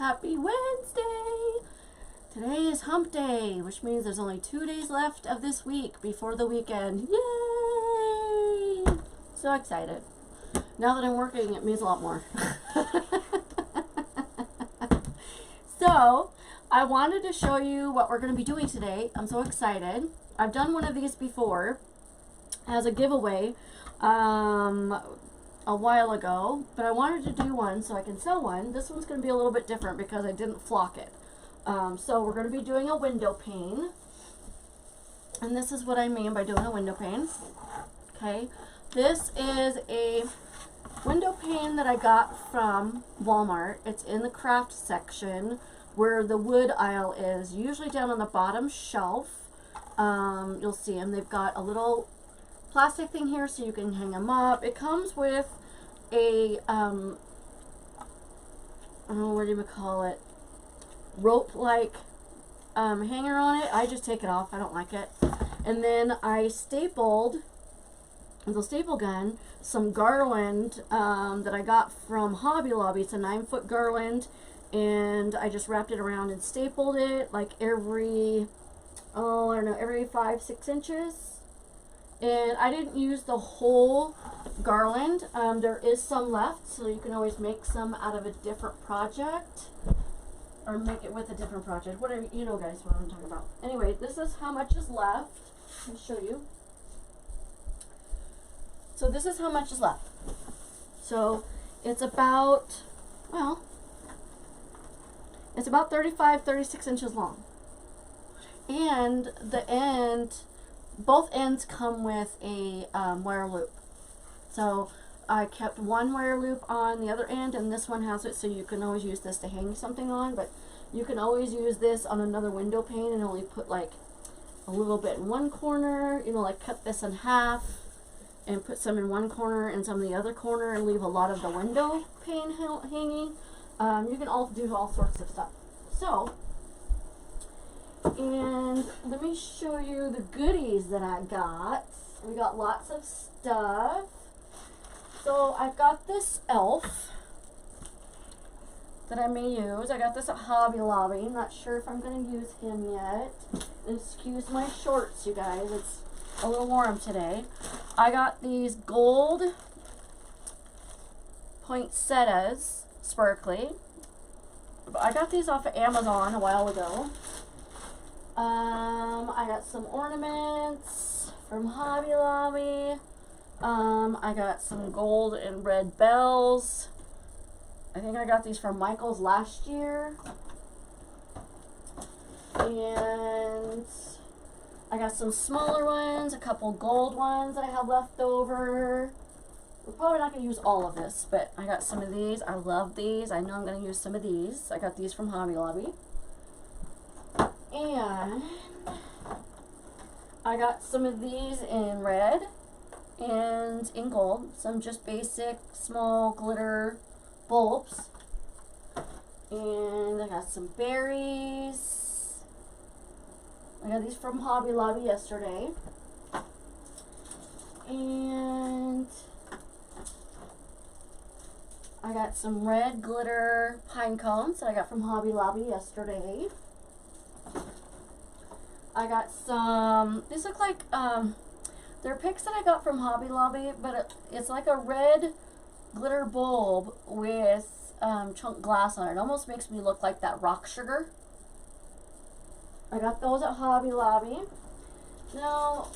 Happy Wednesday! Today is hump day, which means there's only 2 days left of this week before the weekend. Yay! So excited. Now that I'm working, it means a lot more. So, I wanted to show you what we're going to be doing today. I'm so excited. I've done one of these before as a giveaway a while ago, but I wanted to do one so I can sell one. This one's going to be a little bit different because I didn't flock it. So we're going to be doing a window pane, and this is what I mean by doing a window pane. Okay, this is a window pane that I got from Walmart. It's in the craft section where the wood aisle is, usually down on the bottom shelf. You'll see them. They've got a little plastic thing here so you can hang them up. It comes with a what do you call it, rope like hanger on it. I just take it off, I don't like it. And then I stapled with a staple gun some garland that I got from Hobby Lobby. It's a 9-foot garland, and I just wrapped it around and stapled it like every, I don't know, every 5-6 inches. And I didn't use the whole garland. There is some left, so you can always make some out of a different project, or make it with a different project. Whatever, you know, guys, what I'm talking about. Anyway, this is how much is left. Let me show you. So this is how much is left. So it's about, well, it's about 36 inches long. And the end, both ends come with a wire loop. So I kept one wire loop on the other end, and this one has it, so you can always use this to hang something on, but you can always use this on another window pane and only put like a little bit in one corner, you know, like cut this in half and put some in one corner and some in the other corner and leave a lot of the window pane hanging. You can all do all sorts of stuff. So, and let me show you the goodies that I got. We got lots of stuff. So I've got this elf that I may use. I got this at Hobby Lobby. I'm not sure if I'm going to use him yet. Excuse my shorts, you guys. It's a little warm today. I got these gold poinsettias, sparkly. I got these off of Amazon a while ago. I got some ornaments from Hobby Lobby. I got some gold and red bells. I think I got these from Michael's last year. And I got some smaller ones, a couple gold ones that I have left over. We're probably not going to use all of this, but I got some of these. I love these. I know I'm going to use some of these. I got these from Hobby Lobby. And I got some of these in red and in gold. Some just basic small glitter bulbs. And I got some berries. I got these from Hobby Lobby yesterday. And I got some red glitter pine cones that I got from Hobby Lobby yesterday. I got some, these look like, they're picks that I got from Hobby Lobby, but it's like a red glitter bulb with chunk glass on it. It almost makes me look like that rock sugar. I got those at Hobby Lobby. Now,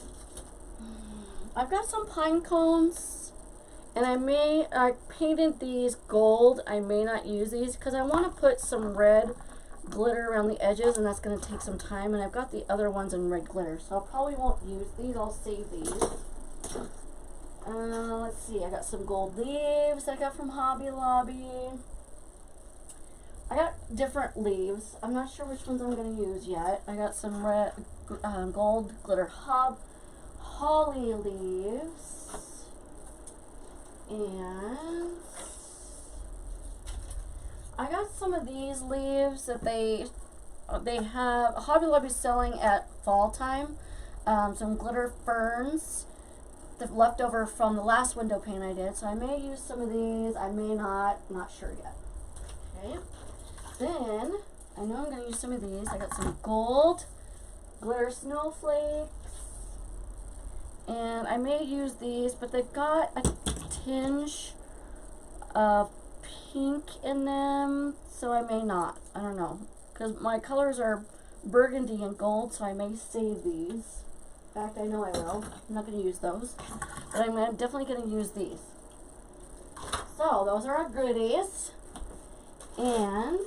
I've got some pine cones, and I painted these gold. I may not use these because I want to put some red glitter around the edges, and that's going to take some time, and I've got the other ones in red glitter, so I probably won't use these. I'll save these. Let's see, I got some gold leaves that I got from Hobby Lobby. I got different leaves. I'm not sure which ones I'm going to use yet. I got some red gold glitter holly leaves, and I got some of these leaves that they have Hobby Lobby selling at fall time. Some glitter ferns, the leftover from the last window pane I did. So I may use some of these. I may not. Not sure yet. Okay. Then, I know I'm going to use some of these. I got some gold glitter snowflakes. And I may use these, but they've got a tinge of pink in them, so I may not. I don't know. Because my colors are burgundy and gold, so I may save these. In fact, I know I will. I'm not going to use those. But I'm definitely going to use these. So, those are our goodies. And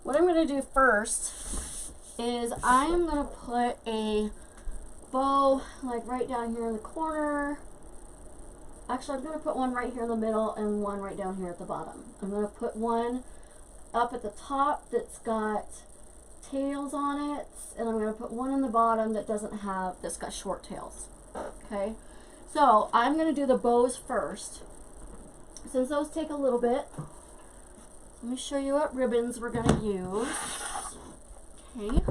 what I'm going to do first is I'm going to put a bow like right down here in the corner. Actually, I'm going to put one right here in the middle and one right down here at the bottom. I'm going to put one up at the top that's got tails on it, and I'm going to put one in the bottom that doesn't have, that's got short tails. Okay, so I'm going to do the bows first. Since those take a little bit, let me show you what ribbons we're going to use. Okay,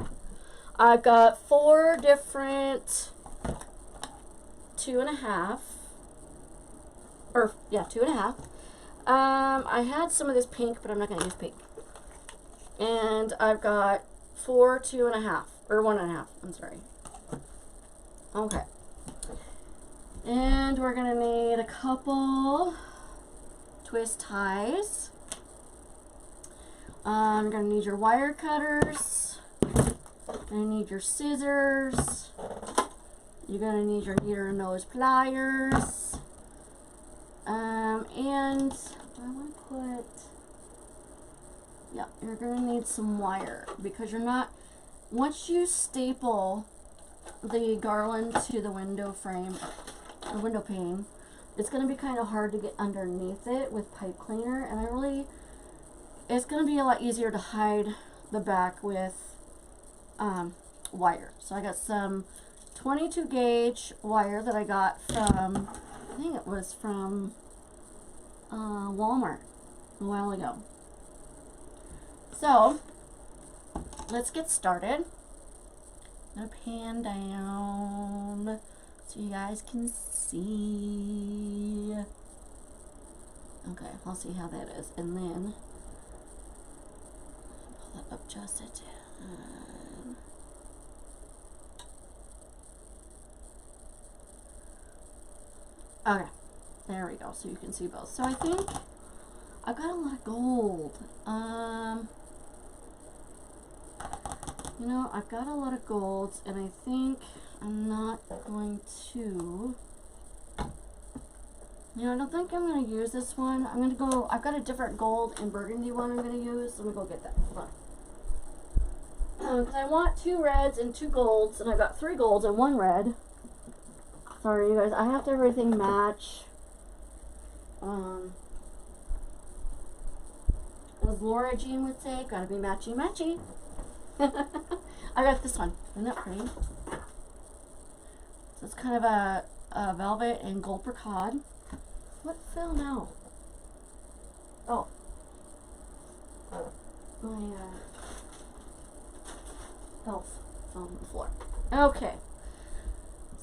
I've got 4 different 2.5, or yeah, 2.5. I had some of this pink, but I'm not going to use pink. And I've got 4 2.5, or 1.5. I'm sorry. Okay, and we're going to need a couple twist ties. You're going to need your wire cutters. You're going to need your scissors. You're going to need your needle and nose pliers. And I want to put, yeah, you're going to need some wire, because you're not, once you staple the garland to the window frame, the window pane, it's going to be kind of hard to get underneath it with pipe cleaner, and it's going to be a lot easier to hide the back with wire. So I got some 22 gauge wire that I got from, I think it was from Walmart a while ago. So let's get started. I'm going to pan down so you guys can see. Okay, I'll see how that is, and then pull that up just a tad. Okay, there we go, so you can see both. So I think I've got a lot of gold. You know, I've got a lot of golds, and I think I'm not going to, you know, I don't think I'm going to use this one. I'm going to go, I've got a different gold and burgundy one I'm going to use. Let me go get that. Hold on. Because I want 2 reds and 2 golds, and I've got 3 golds and 1 red. Sorry, you guys, I have to have everything match. As Laura Jean would say, gotta be matchy matchy. I got this one. Isn't that pretty? So it's kind of a velvet and gold brocade. What fell now? Oh. My elf fell on the floor. Okay.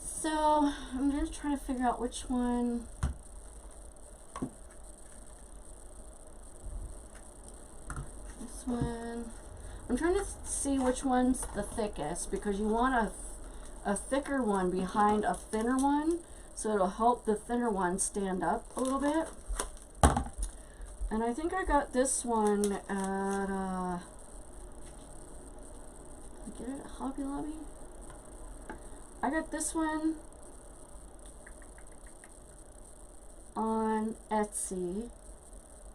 So I'm just trying to figure out which one. This one. I'm trying to see which one's the thickest, because you want a thicker one behind a thinner one, so it'll help the thinner one stand up a little bit. And I think I got this one at, did I get it at Hobby Lobby? I got this one on Etsy.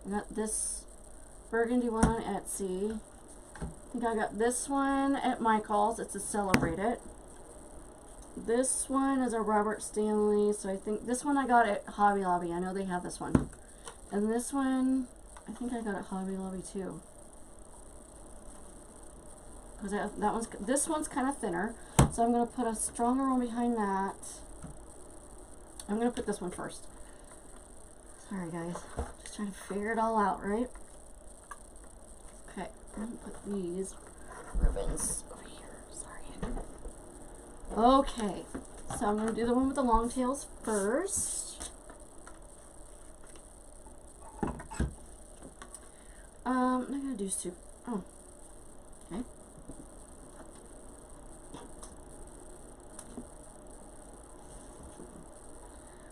I got this burgundy one on Etsy. I think I got this one at Michael's. It's a Celebrate It. This one is a Robert Stanley, so I think this one I got at Hobby Lobby. I know they have this one. And this one, I think I got at Hobby Lobby too. Because this one's kind of thinner, so I'm going to put a stronger one behind that. I'm going to put this one first. Sorry guys, just trying to figure it all out, right? Okay, I'm going to put these ribbons over here. Sorry. Okay, so I'm going to do the one with the long tails first. I'm not gonna do soup. Oh, okay.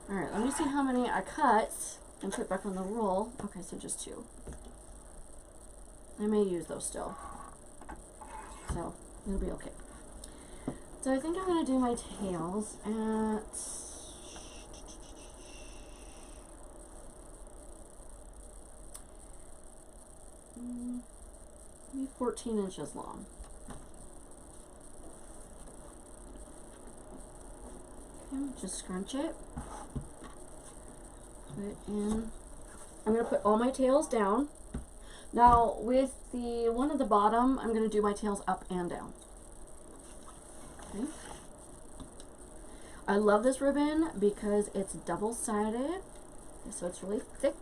Alright, let me see how many I cut and put back on the roll. Okay, so just 2. I may use those still. So, it'll be okay. So I think I'm going to do my tails at... maybe 14 inches long. Okay, just scrunch it. Put it in. I'm going to put all my tails down. Now with the one at the bottom, I'm going to do my tails up and down. Okay. I love this ribbon because it's double-sided, so it's really thick.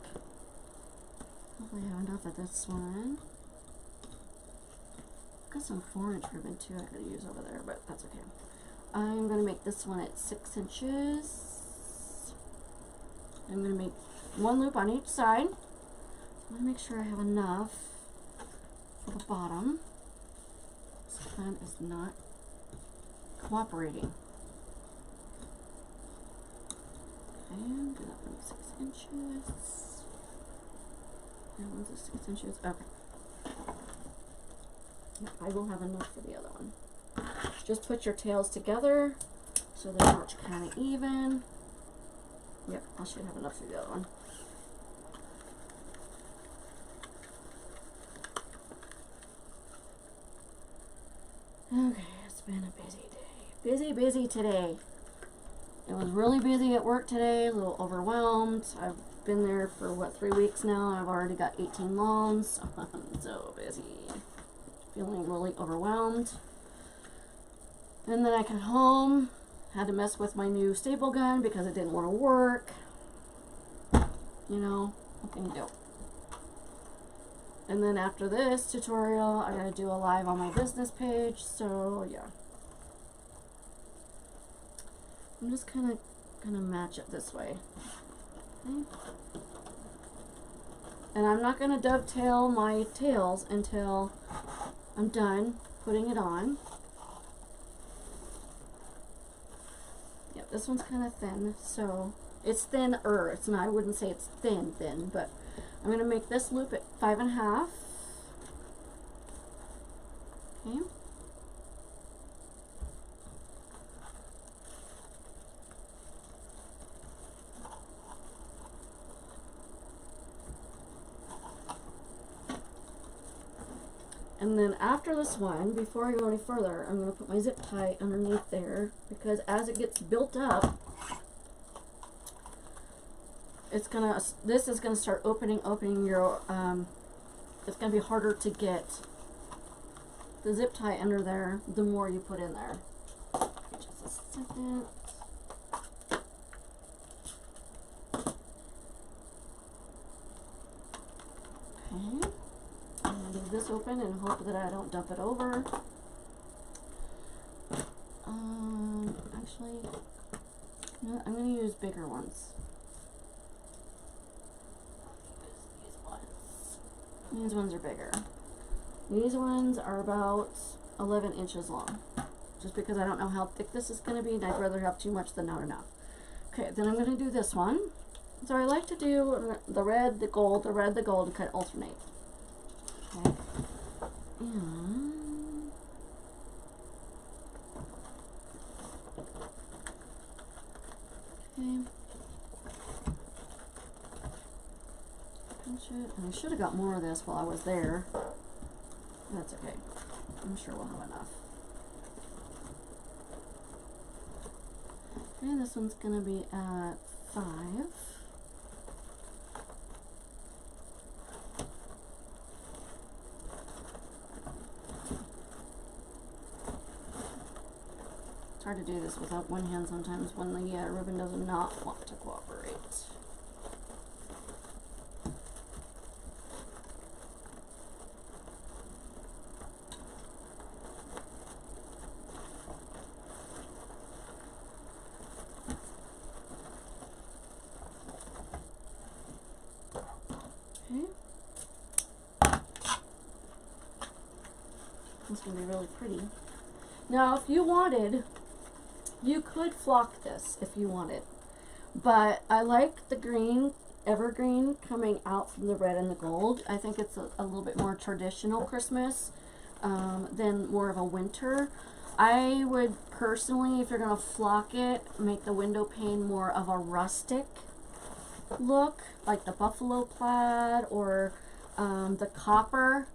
Hopefully I have enough of this one. I've got some 4-inch ribbon too I could use over there, but that's okay. I'm going to make this one at 6 inches. I'm going to make 1 loop on each side. I'm going to make sure I have enough for the bottom. This pen is not cooperating. Okay, do that one at 6 inches. That one's at 6 inches. Okay. I will have enough for the other one. Just put your tails together so they're much kind of even. Yep, I should have enough for the other one. Okay, it's been a busy day. Busy today. It was really busy at work today, a little overwhelmed. I've been there for, what, 3 weeks now. I've already got 18 loans. I'm so busy. Feeling really overwhelmed. And then I got home, had to mess with my new staple gun because it didn't want to work. You know, what can you do? And then after this tutorial, I gotta do a live on my business page, so yeah. I'm just kind of gonna match it this way. Okay. And I'm not gonna dovetail my tails until I'm done putting it on. Yep, this one's kind of thin, so it's thinner. It's not, I wouldn't say it's thin, but I'm going to make this loop at 5.5. Okay. And then after this one, before I go any further, I'm going to put my zip tie underneath there, because as it gets built up, it's gonna, this is gonna start opening your, it's gonna be harder to get the zip tie under there the more you put in there. Okay, just a second. Okay, I'm gonna leave this open and hope that I don't dump it over. Actually, no, I'm gonna use bigger ones. These ones are bigger. These ones are about 11 inches long. Just because I don't know how thick this is going to be, and I'd rather have too much than not enough. Okay, then I'm going to do this one. So I like to do the red, the gold, and kind of alternate. Okay. And okay. And I should have got more of this while I was there. That's okay. I'm sure we'll have enough. Okay, this one's going to be at 5. It's hard to do this without one hand sometimes when the ribbon does not want to cooperate. It's going to be really pretty. Now, if you wanted, you could flock this if you wanted. But I like the green, evergreen coming out from the red and the gold. I think it's a little bit more traditional Christmas than more of a winter. I would personally, if you're going to flock it, make the window pane more of a rustic look, like the buffalo plaid, or the copper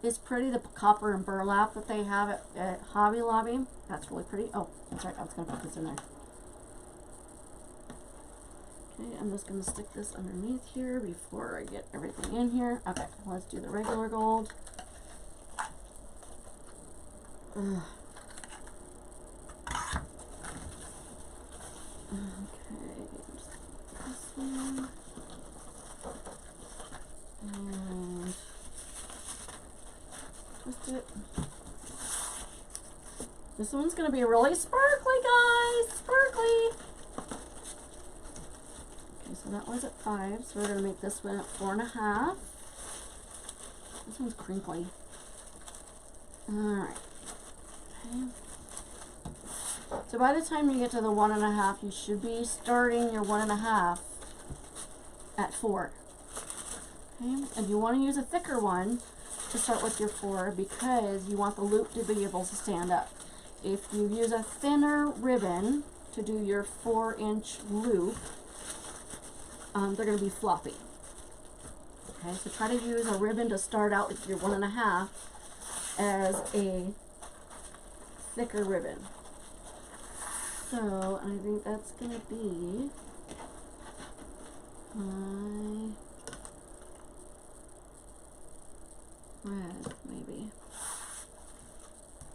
is pretty. The copper and burlap that they have at Hobby Lobby, that's really pretty. Oh, that's right, I was going to put this in there. Okay, I'm just going to stick this underneath here before I get everything in here. Okay, let's do the regular gold. Ugh. Okay, just this one. And twist it. This one's going to be really sparkly, guys. Sparkly. Okay, so that was at 5. So we're going to make this one at 4.5. This one's crinkly. Alright. Okay. So by the time you get to the 1.5, you should be starting your 1.5 at 4. Okay, and you want to use a thicker one to start with your 4 because you want the loop to be able to stand up. If you use a thinner ribbon to do your 4-inch loop, they're going to be floppy. Okay, so try to use a ribbon to start out with your 1.5 as a thicker ribbon. So I think that's going to be my red, maybe.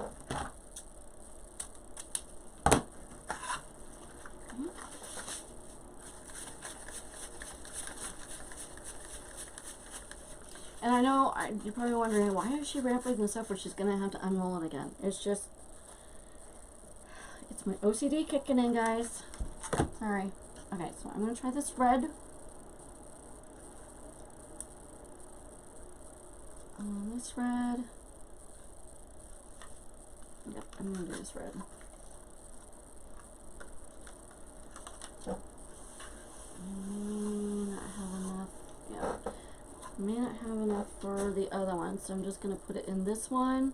Okay. And I know you're probably wondering, why is she wrapping this up where she's going to have to unroll it again? It's just, it's my OCD kicking in, guys. Sorry. Okay, so I'm going to try this red. This red. Yep, I'm going to do this red. May not have enough. Yeah. May not have enough for the other one, so I'm just going to put it in this one.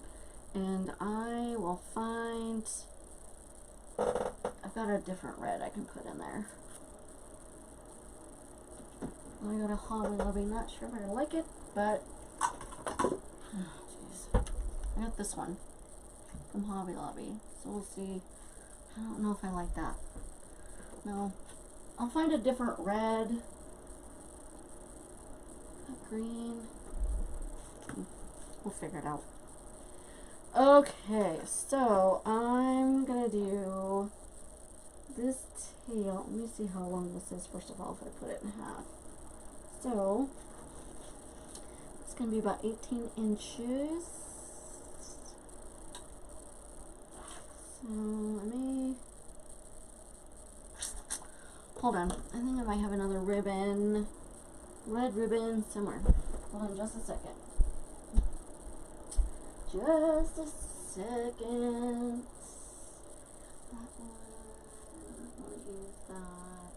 And I will find... I've got a different red I can put in there. I got a Hobby Lobby, not sure if I like it, but oh, jeez. I got this one from Hobby Lobby, so we'll see. I don't know if I like that. No, I'll find a different red. Green. We'll figure it out. Okay, so I'm gonna do this tail. Let me see how long this is first of all if I put it in half. So it's gonna be about 18 inches. So let me hold on. I think I might have another ribbon, red ribbon somewhere. Hold on just a second. Just a second. That one, I want to use that.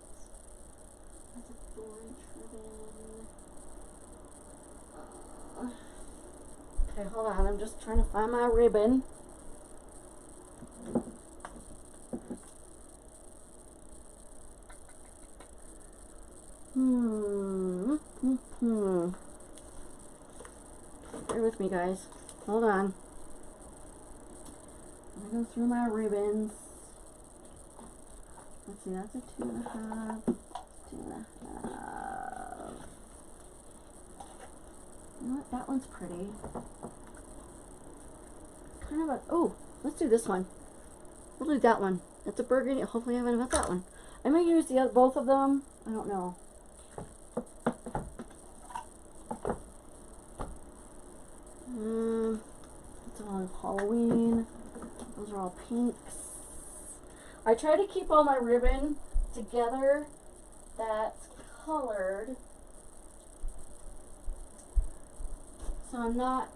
That's a 4-inch ribbon. Okay, hold on. I'm just trying to find my ribbon. Bear with me, guys. Hold on. I'm gonna go through my ribbons. Let's see, that's a 2.5. 2.5. You know what? That one's pretty. Kind of a, oh, let's do this one. We'll do that one. That's a burgundy. Hopefully I haven't got that one. I might use the other, both of them. I don't know. It's all Halloween. Those are all pinks. I try to keep all my ribbon together that's colored, so I'm not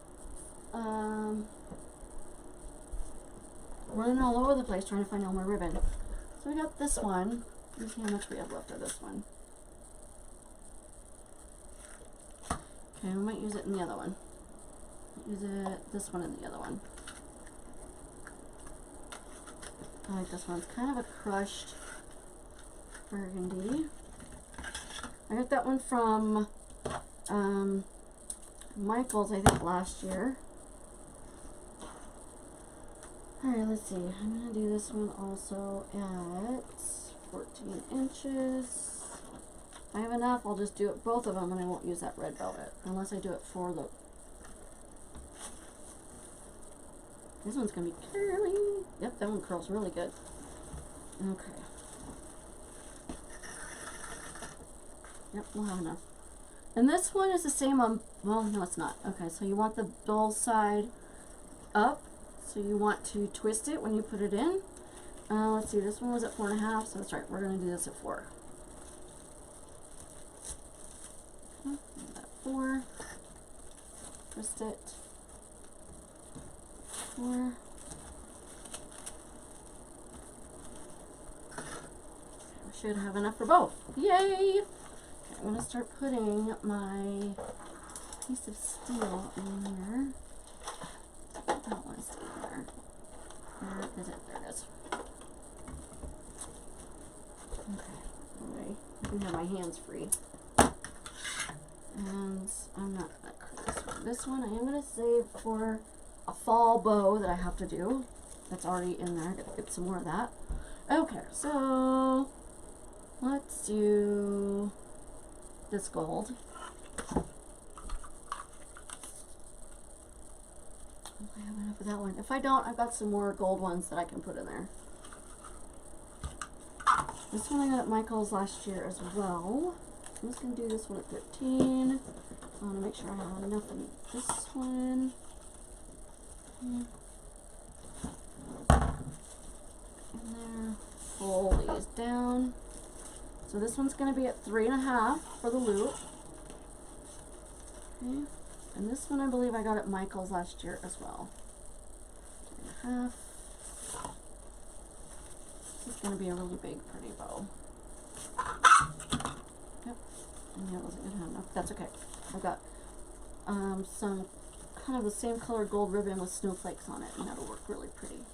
running all over the place trying to find all my ribbon. So we got this one. Let's see how much we have left of this one. Okay, we might use it in the other one. Use it, this one and the other one. I like this one. It's kind of a crushed burgundy. I got that one from Michael's, I think, last year. Alright, let's see. I'm going to do this one also at 14 inches. If I have enough, I'll just do it both of them, and I won't use that red velvet unless I do it for the... This one's going to be curly. Yep, that one curls really good. Okay. Yep, we'll have enough. And this one is the same on, well, no it's not. Okay, so you want the dull side up. So you want to twist it when you put it in. Let's see, this one was at 4.5, so that's right, we're going to do this at 4. Okay, at 4. Twist it. 4. We should have enough for both. Yay! Okay, I'm going to start putting my piece of steel in here. That one stay there. Where is it? There it is. Okay. Anyway, I can have my hands free. And I'm not going to cut this one. This one I am going to save for a fall bow that I have to do. That's already in there. Gotta get some more of that. Okay, so let's do this gold. I have enough of that one. If I don't, I've got some more gold ones that I can put in there. This one I got at Michael's last year as well. I'm just going to do this one at 13. I want to make sure I have enough in this one. In there. Pull these down. So this one's going to be at 3.5 for the loop. Okay. And this one I believe I got at Michael's last year as well. 3.5. This is going to be a really big, pretty bow. Yep. And yeah, it wasn't going to have enough. That's okay. I've got some kind of the same color gold ribbon with snowflakes on it, and that'll work really pretty.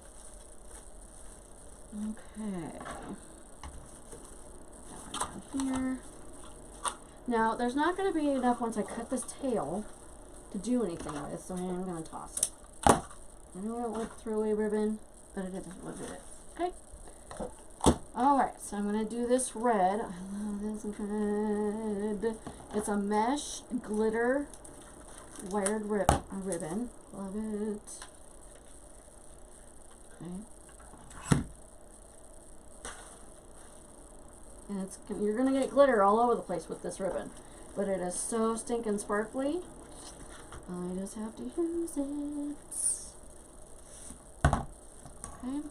Okay. That one down here. Now, there's not going to be enough once I cut this tail to do anything with, so I'm going to toss it. I know I don't like throwaway ribbon, but it is what it is. Okay. Alright, so I'm going to do this red. I love this red. It's a mesh glitter wired ribbon. Love it. Okay. And you're going to get glitter all over the place with this ribbon. But it is so stinking sparkly. I just have to use it. Okay,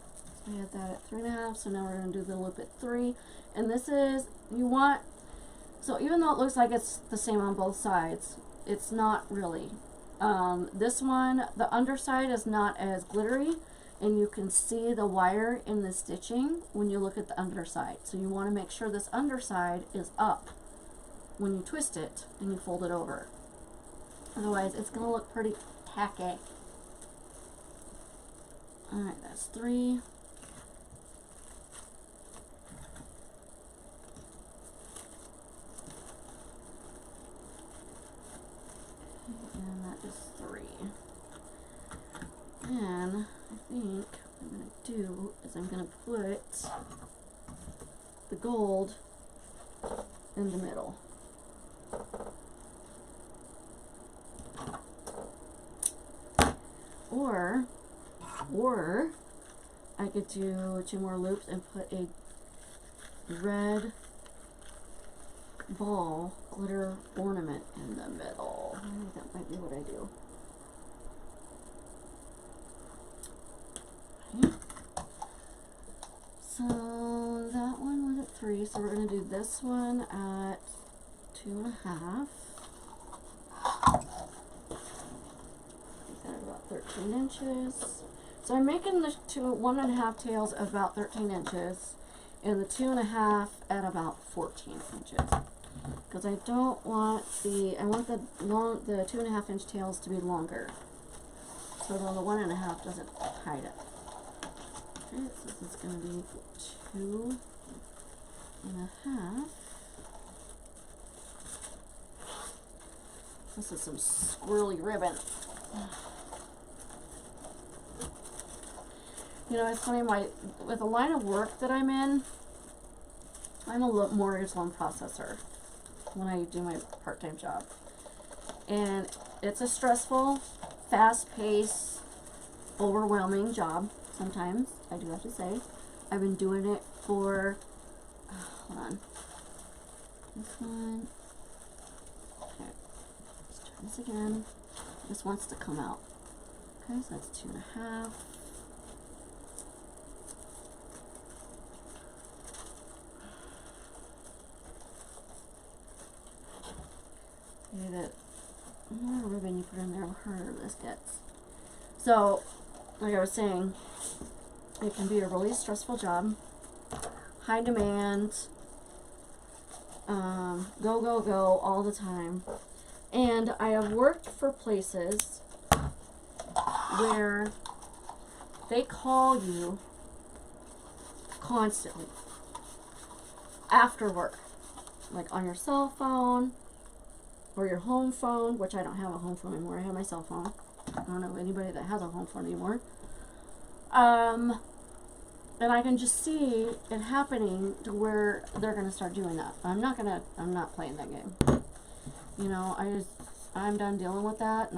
so we had that at 3.5, so now we're going to do the loop at 3. And this is, you want, so even though it looks like it's the same on both sides, it's not really. This one, the underside is not as glittery, and you can see the wire in the stitching when you look at the underside. So you want to make sure this underside is up when you twist it and you fold it over. Otherwise, it's going to look pretty tacky. Alright, that's 3. And that is 3. And I think what I'm going to do is I'm going to put the gold in the middle. Or I could do 2 more loops and put a red ball glitter ornament in the middle. I think that might be what I do. Okay. So that one was at 3, so we're going to do this one at 2.5. About 13 inches. So I'm making the 1.5 tails about 13 inches and the 2.5 at about 14 inches. Because I don't want I want the 2.5 inch tails to be longer. So then the 1.5 doesn't hide it. Okay, so this is going to be 2.5. This is some squirrely ribbon. You know, it's funny, with the line of work that I'm in, I'm a mortgage loan processor when I do my part-time job. And it's a stressful, fast-paced, overwhelming job sometimes, I do have to say. I've been doing it for, hold on, this one, okay, let's try this again. This wants to come out. Okay, so that's 2.5. The more ribbon you put in there, the harder this gets. So, like I was saying, it can be a really stressful job, high demand, go, go, go all the time. And I have worked for places where they call you constantly after work, like on your cell phone, or your home phone, which I don't have a home phone anymore. I have my cell phone. I don't know anybody that has a home phone anymore. And I can just see it happening to where they're gonna start doing that. I'm not playing that game. You know, I'm done dealing with that.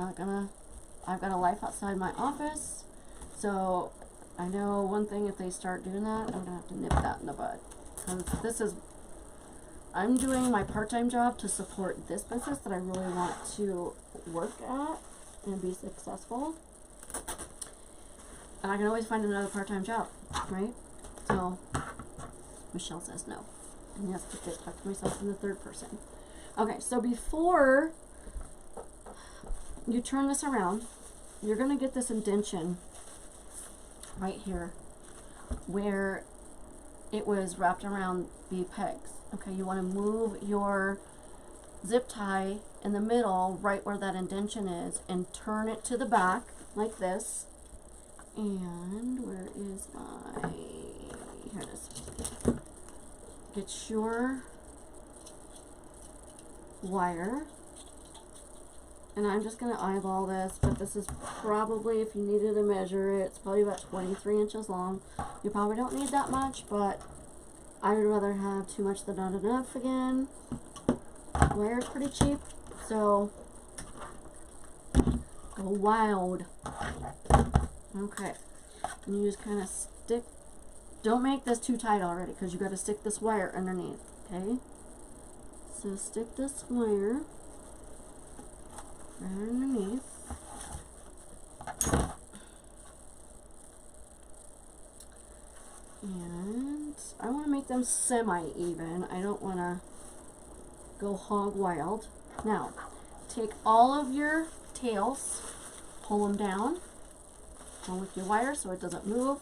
I've got a life outside my office. So I know one thing, if they start doing that, I'm gonna have to nip that in the bud. Because I'm doing my part-time job to support this business that I really want to work at and be successful. And I can always find another part-time job, right? So Michelle says no. And yes, I did talk to myself in the third person. Okay, so before you turn this around, you're going to get this indentation right here where it was wrapped around the pegs. Okay, you want to move your zip tie in the middle, right where that indentation is, and turn it to the back like this. And where is my, here it is. Get your wire. And I'm just going to eyeball this, but this is probably, if you needed to measure it, it's probably about 23 inches long. You probably don't need that much, but I would rather have too much than not enough again. Wire is pretty cheap, so go wild. Okay, and you just kind of stick, don't make this too tight already, because you got to stick this wire underneath, okay? So stick this wire right underneath. And I want to make them semi-even. I don't want to go hog wild. Now, take all of your tails, pull them down, pull with your wire so it doesn't move.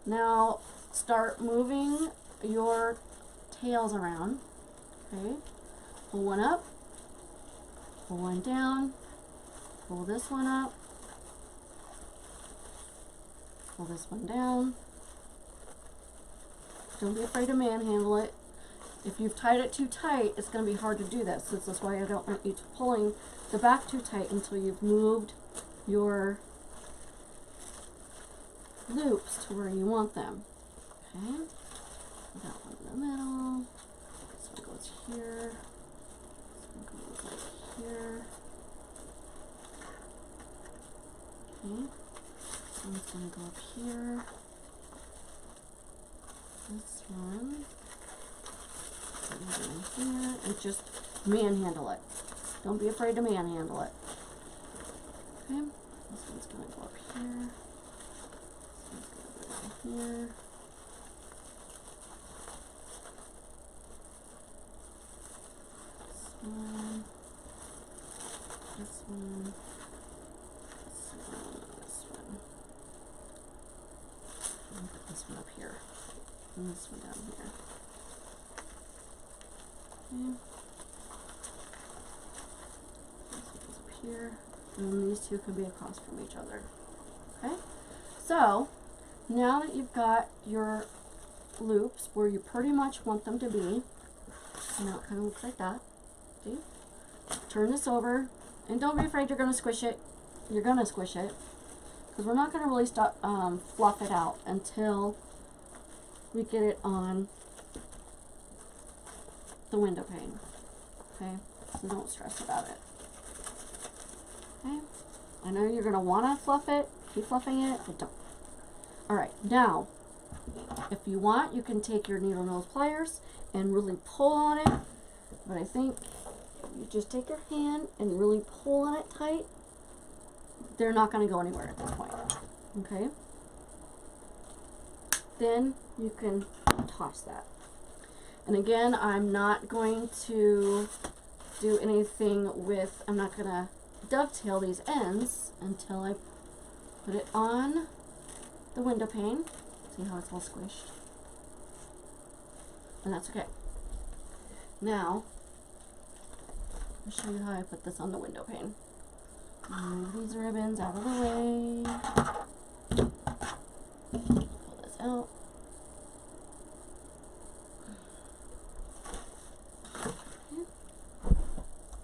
Now, start moving your tails around. Okay, pull one up, pull one down, pull this one up, pull this one down. Don't be afraid to manhandle it. If you've tied it too tight, it's going to be hard to do this. This is why I don't want you pulling the back too tight until you've moved your loops to where you want them. Okay, that one in the middle. This one goes here. This one goes like here. Okay, this one's going to go up here. This one, here, and just manhandle it. Don't be afraid to manhandle it. Okay, this one's going to go up here. This one's going to go here. This one, this one, this one, this one. here. And this one down here. Okay. This one goes up here. And these two can be across from each other. Okay? So, now that you've got your loops where you pretty much want them to be, now it kind of looks like that. See? Turn this over, and don't be afraid you're going to squish it. You're going to squish it, because we're not going to really stop fluff it out until we get it on the window pane. Okay? So don't stress about it. Okay? I know you're going to want to fluff it, keep fluffing it, but don't. Alright, now, if you want, you can take your needle nose pliers and really pull on it, but I think you just take your hand and really pull on it tight. They're not going to go anywhere at this point. Okay? Then you can toss that. And again, I'm not going to do anything with, I'm not going to dovetail these ends until I put it on the window pane. See how it's all squished? And that's okay. Now, I'll show you how I put this on the window pane. Move these ribbons out of the way. Pull this out. Okay.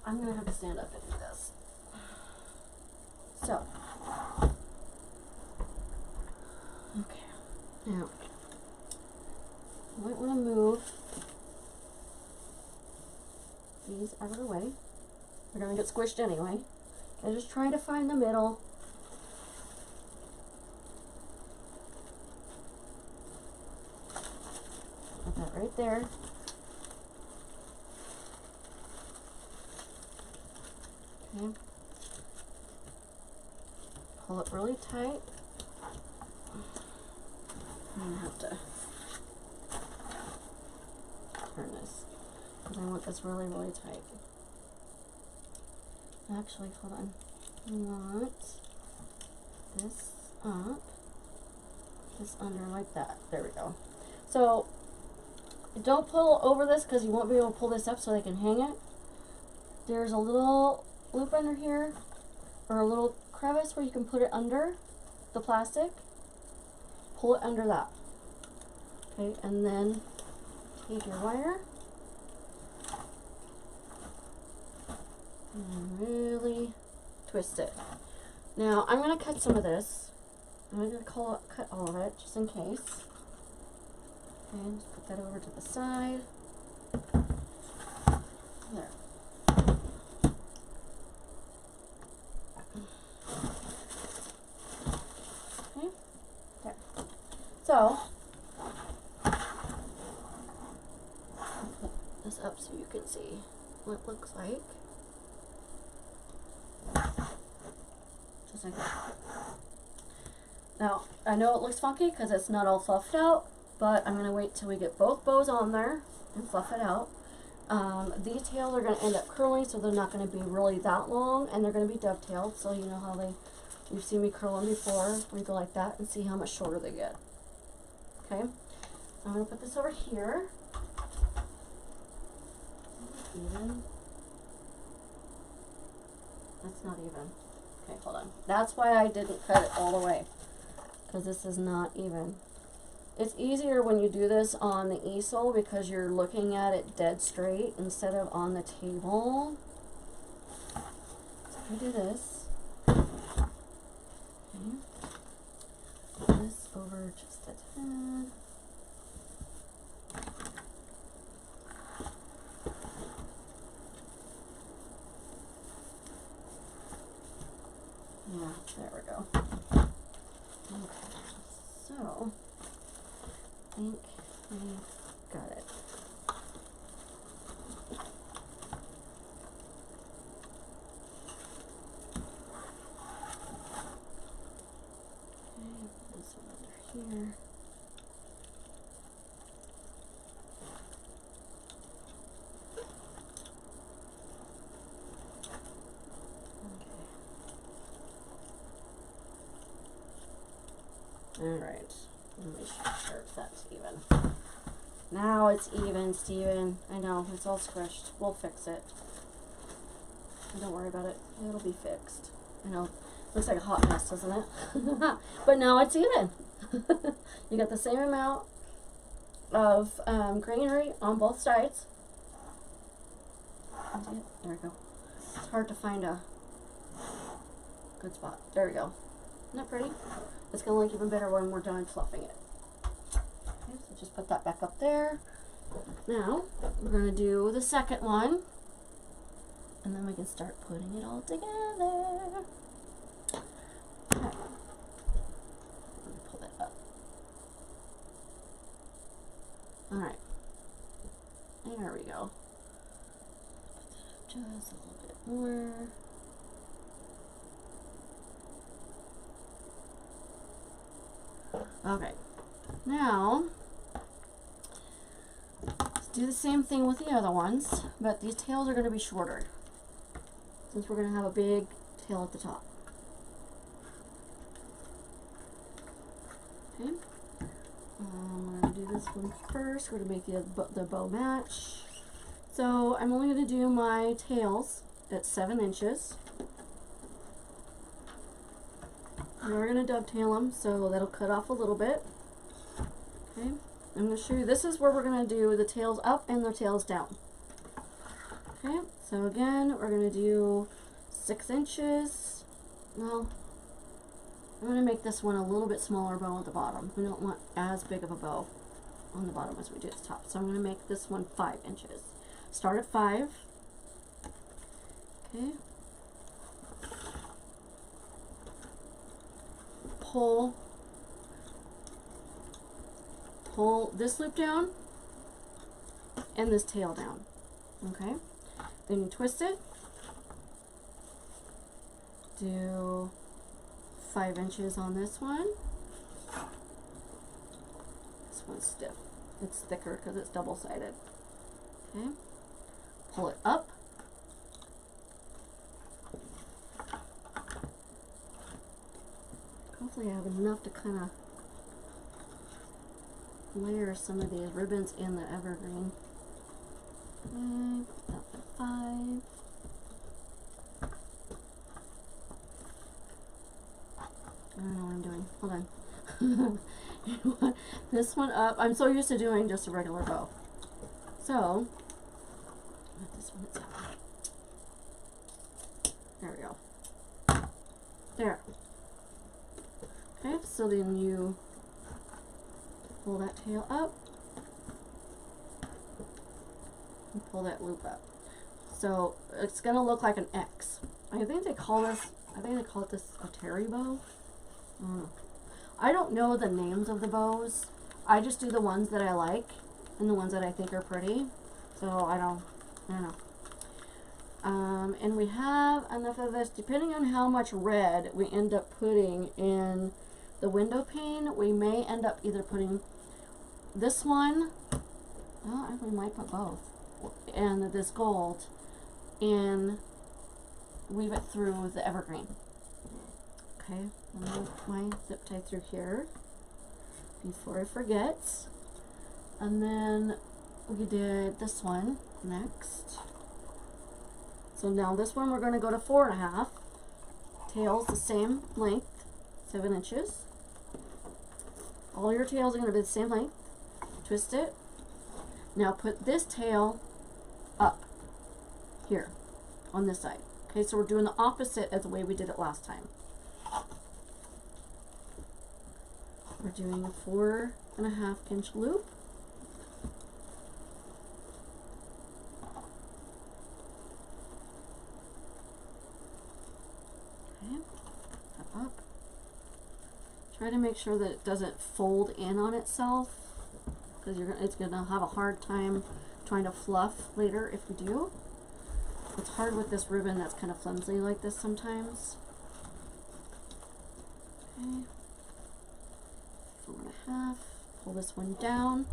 I'm going to have to stand up and do this. So, okay. Now, you might want to move these out of the way. They're going to get squished anyway. I'm just trying to find the middle. Put that right there. Okay. Pull it really tight. I'm going to have to turn this because I want this really, really tight. Actually, hold on. I want this up, this under like that. There we go. So, don't pull over this because you won't be able to pull this up so they can hang it. There's a little loop under here, or a little crevice where you can put it under the plastic. Pull it under that. Okay, and then take your wire and really twist it. Now I'm going to cut some of this. I'm going to cut all of it just in case. Okay, just put that over to the side. There. Okay, there. So I'll put this up so you can see what it looks like. Just like that. Now, I know it looks funky because it's not all fluffed out, but I'm going to wait till we get both bows on there and fluff it out. These tails are going to end up curling, so they're not going to be really that long, and they're going to be dovetailed, so you know how you've seen me curl them before. We go like that and see how much shorter they get. Okay, so I'm going to put this over here. Even. That's not even. Okay, hold on. That's why I didn't cut it all the way, because this is not even. It's easier when you do this on the easel because you're looking at it dead straight instead of on the table. So I do this. Okay. Put this over just a tad. Yeah, there we go. Okay, so I think we got it. Okay, put this one under here. Alright, Let me make sure that's even. Now it's even, Steven. I know, it's all squished. We'll fix it. Don't worry about it. It'll be fixed. I know. Looks like a hot mess, doesn't it? But now it's even. You got the same amount of granary on both sides. There we go. It's hard to find a good spot. There we go. Isn't that pretty? It's going to look even better when we're done fluffing it. Okay, so just put that back up there. Now, we're going to do the second one. And then we can start putting it all together. Okay. Let me pull that up. Alright. There we go. Put that up just a little bit more. Okay. Now, let's do the same thing with the other ones, but these tails are going to be shorter, since we're going to have a big tail at the top. Okay. I'm going to do this one first. We're going to make the bow match. So I'm only going to do my tails at 7 inches. And we're going to dovetail them, so that'll cut off a little bit. Okay. I'm going to show you, this is where we're going to do the tails up and the tails down. Okay, so again, we're going to do 6 inches. Well, I'm going to make this one a little bit smaller bow at the bottom. We don't want as big of a bow on the bottom as we do at the top. So I'm going to make this one 5 inches. Start at 5. Okay. Pull this loop down and this tail down. Okay. Then you twist it. Do 5 inches on this one. This one's stiff. It's thicker because it's double-sided. Okay. Pull it up. Hopefully I have enough to kind of layer some of these ribbons in the evergreen. Okay, up to 5. I don't know what I'm doing. Hold on. You want this one up. I'm so used to doing just a regular bow. So, let this one at 7. There we go. There. Okay, so then you pull that tail up and pull that loop up. So it's gonna look like an X. I think they call it this a terry bow. I don't know the names of the bows. I just do the ones that I like and the ones that I think are pretty. So I don't know. And we have enough of this. Depending on how much red we end up putting in the window pane, we may end up either putting this one, well, we might put both, and this gold, and weave it through the evergreen. Okay, I'm going to put my zip tie through here before I forget. And then we did this one next. So now this one we're going to go to 4.5. Tails the same length, 7 inches. All your tails are going to be the same length. Twist it. Now put this tail up here on this side. Okay, so we're doing the opposite as the way we did it last time. We're doing a 4.5 inch loop. Okay, up. Try to make sure that it doesn't fold in on itself, because it's gonna have a hard time trying to fluff later if you do. It's hard with this ribbon that's kind of flimsy like this sometimes. Okay. 4.5. Pull this one down.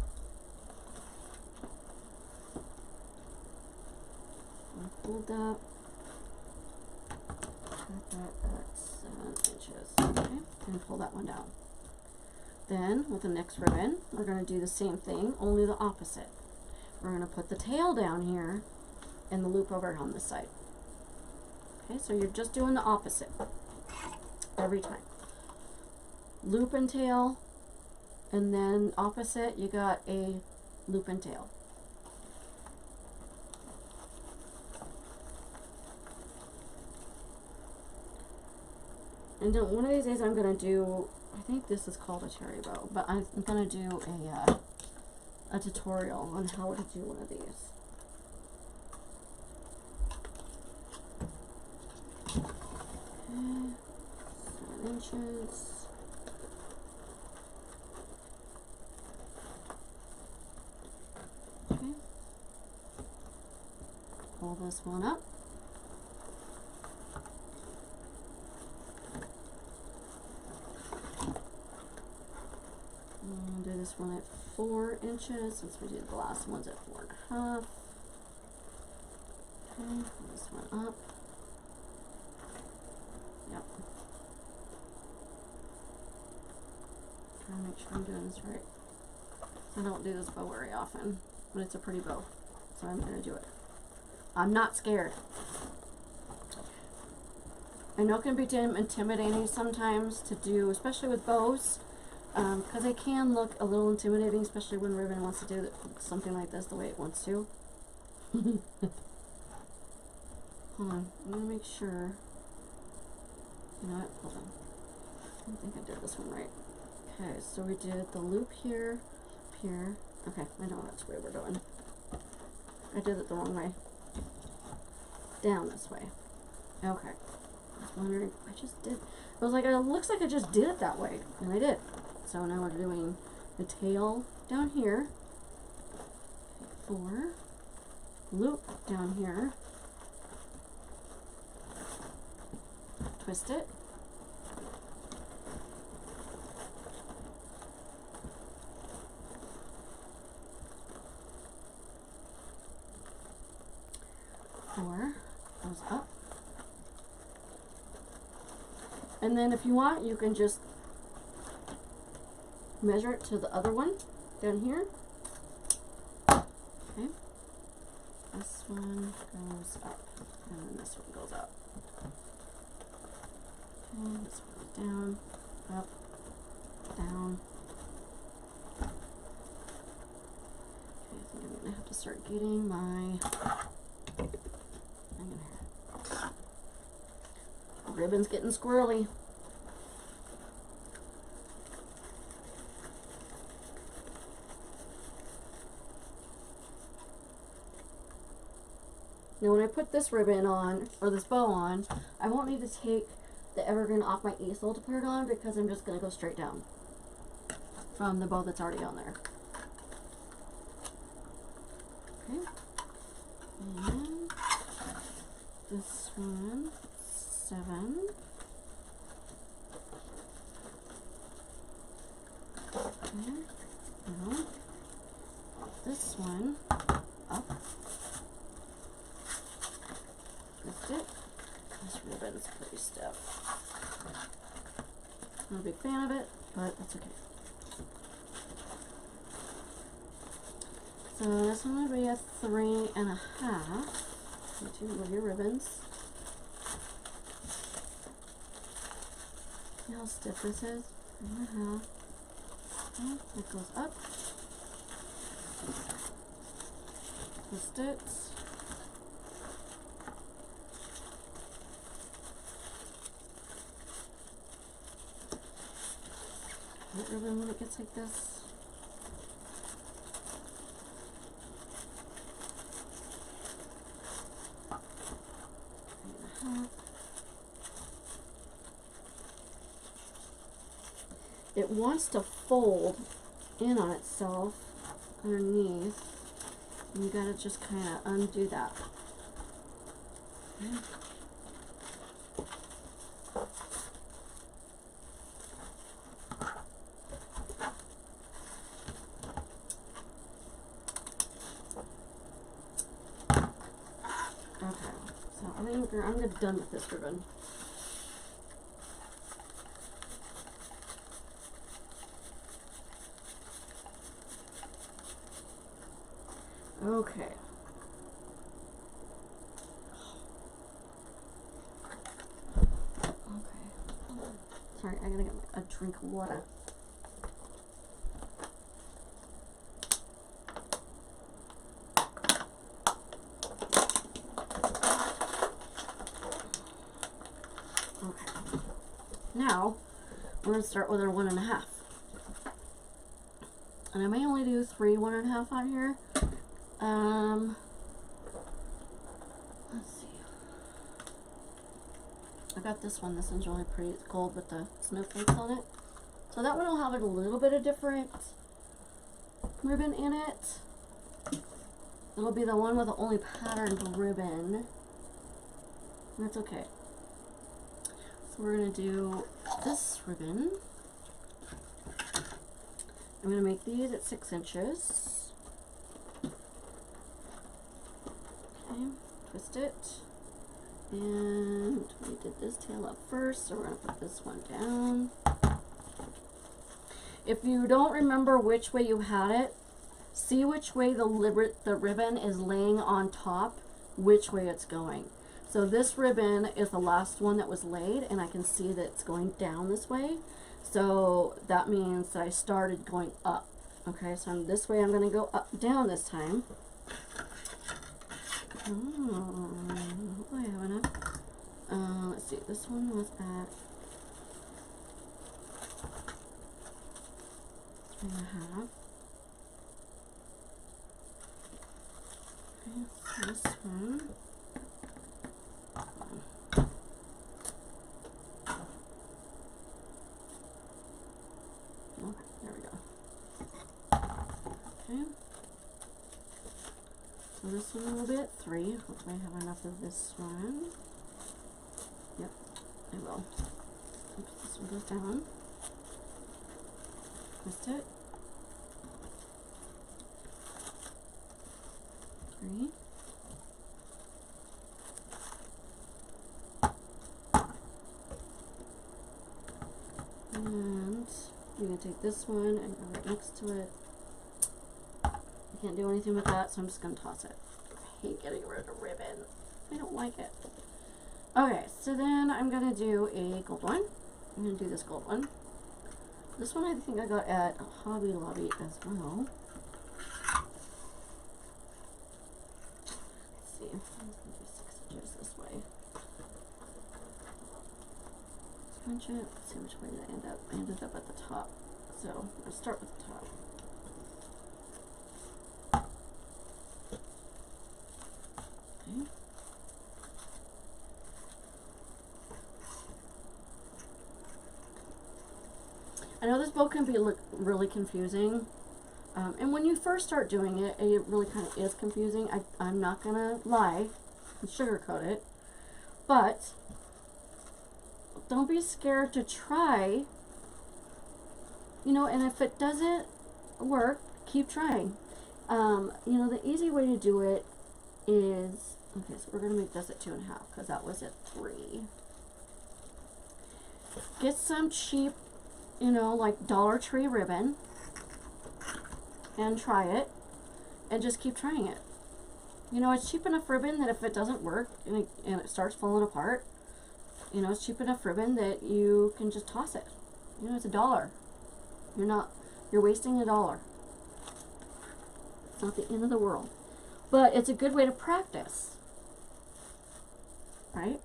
Hold that. Cut that at 7 inches. Okay, and pull that one down. Then with the next ribbon, we're going to do the same thing, only the opposite. We're going to put the tail down here and the loop over on this side. Okay, so you're just doing the opposite every time. Loop and tail, and then opposite, you got a loop and tail. And then one of these days I'm going to do, I think this is called a cherry bow, but I'm going to do a tutorial on how to do one of these. Okay, 7 inches. Okay. Pull this one up. And do this one at 4 inches since we did the last ones at 4.5. Okay, pull this one up. Yep. Trying to make sure I'm doing this right. I don't do this bow very often, but it's a pretty bow, so I'm going to do it. I'm not scared. I know it can be intimidating sometimes to do, especially with bows, because it can look a little intimidating, especially when Ribbon wants to do something like this the way it wants to. Hold on, I'm going to make sure. You know what? Hold on. I don't think I did this one right. Okay, so we did the loop here, here. Okay, I know that's where we're going. I did it the wrong way. Down this way. Okay. I was wondering, I just did. I was like, it looks like I just did it that way, and I did. So now we're doing the tail down here. 4. Loop down here. Twist it. Four goes up. And then if you want, you can just measure it to the other one down here. Okay. This one goes up, and then this one goes up. Okay, this one goes down, up, down. Okay, I think I'm gonna have to start getting my thing in here. The ribbon's getting squirrely. Now when I put this ribbon on, or this bow on, I won't need to take the evergreen off my easel to put it on because I'm just going to go straight down from the bow that's already on there. Okay. And this one, 7. Okay. Now, this one, up. Twist it. This ribbon's pretty stiff. Not a big fan of it, but that's okay. So this one would be a 3.5. So 2 of your ribbons. See how stiff this is? 3.5. Okay, it goes up. Twist it. That ribbon when it gets like this. It wants to fold in on itself underneath, and you gotta just kind of undo that. Okay. I'm done with this ribbon. Okay. Okay. Sorry, I gotta get a drink of water. Okay. Now, we're gonna start with our 1.5. And I may only do 3 1.5 on here. Let's see. I got this one. This one's really pretty. It's gold with the snowflakes on it. So that one will have a little bit of different ribbon in it. It'll be the one with the only patterned ribbon. That's okay. So we're going to do this ribbon. I'm going to make these at 6 inches. Okay, twist it. And we did this tail up first, so we're going to put this one down. If you don't remember which way you had it, see which way the ribbon is laying on top, which way it's going. So this ribbon is the last one that was laid, and I can see that it's going down this way. So that means that I started going up. Okay, so this way I'm going to go up, down this time. Oh, I have enough. Let's see, this one was at 3.5. Okay, this one. Okay, there we go. Okay. So this one a little bit, 3. Hopefully I have enough of this one. Yep, I will. Oops, this one goes down. Twist it. 3. And I'm going to take this one and go right next to it. I can't do anything with that, so I'm just going to toss it. I hate getting rid of ribbon. I don't like it. Okay, so then I'm going to do a gold one. I'm going to do this gold one. This one I think I got at Hobby Lobby as well. Let's see. I'm going to do 6 inches this way. Scrunch it. Let's see which way did I end up. I ended up at the top. So I'll start with the top. Okay. I know this bow can be really confusing, and when you first start doing it, it really kind of is confusing. I'm not going to lie and sugarcoat it, but don't be scared to try, you know, and if it doesn't work, keep trying. You know, the easy way to do it is, okay, so we're going to make this at 2.5 because that was at 3. Get some cheap, you know, like Dollar Tree ribbon and try it and just keep trying it. You know, it's cheap enough ribbon that if it doesn't work and it starts falling apart, you know, it's cheap enough ribbon that you can just toss it. You know, it's $1. You're wasting $1. It's not the end of the world. But it's a good way to practice, right?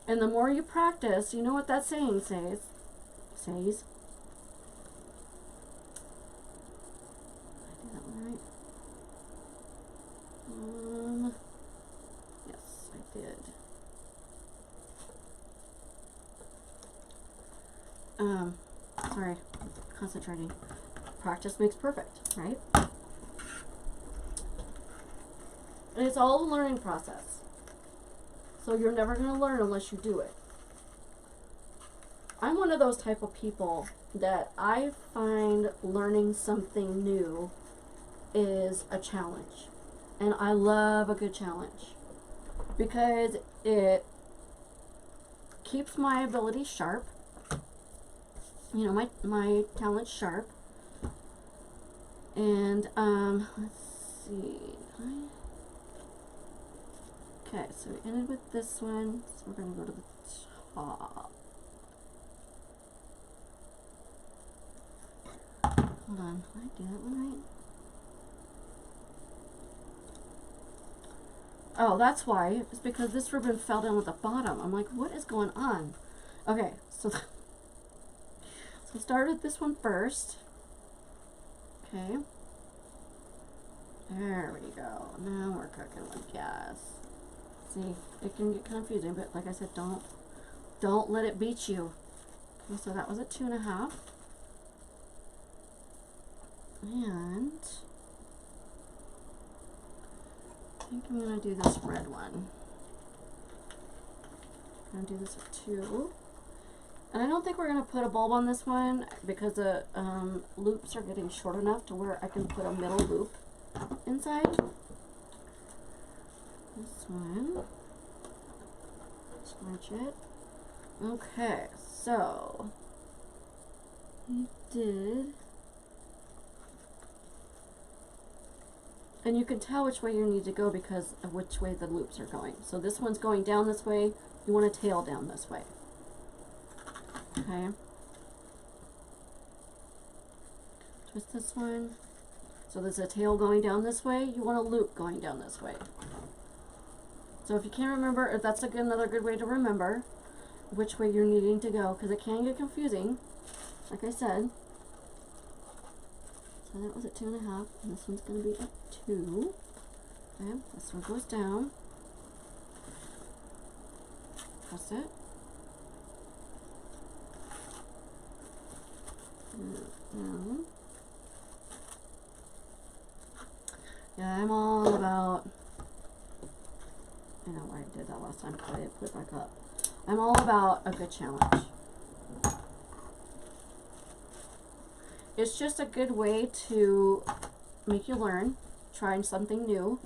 And the more you practice, you know what that saying says? Yes, I did. Sorry, concentrating. Practice makes perfect, right? And it's all a learning process. So you're never going to learn unless you do it. I'm one of those type of people that I find learning something new is a challenge. And I love a good challenge because it keeps my ability sharp. You know, my talent's sharp. And let's see. Okay, so we ended with this one, so we're going to go to the top. Hold on, did I do that one right? Oh, that's why. It's because this ribbon fell down at the bottom. I'm like, what is going on? Okay, so start with this one first. Okay. There we go. Now we're cooking with gas. See, it can get confusing, but like I said, don't let it beat you. Okay, so that was at 2.5. And I think I'm gonna do this red one. I'm gonna do this at 2. And I don't think we're gonna put a bulb on this one because the loops are getting short enough to where I can put a middle loop inside. This one. Scratch it. Okay, so we did. And you can tell which way you need to go because of which way the loops are going. So this one's going down this way, you want to tail down this way. Okay. Twist this one. So there's a tail going down this way, you want a loop going down this way. So if you can't remember, that's another good way to remember which way you're needing to go, because it can get confusing, like I said. So that was at 2.5, and this one's going to be at 2. Okay, this one goes down. Press it. Down. Yeah, I'm all about, I know why I did that last time, but I didn't put it back up. I'm all about a good challenge. It's just a good way to make you learn, trying something new.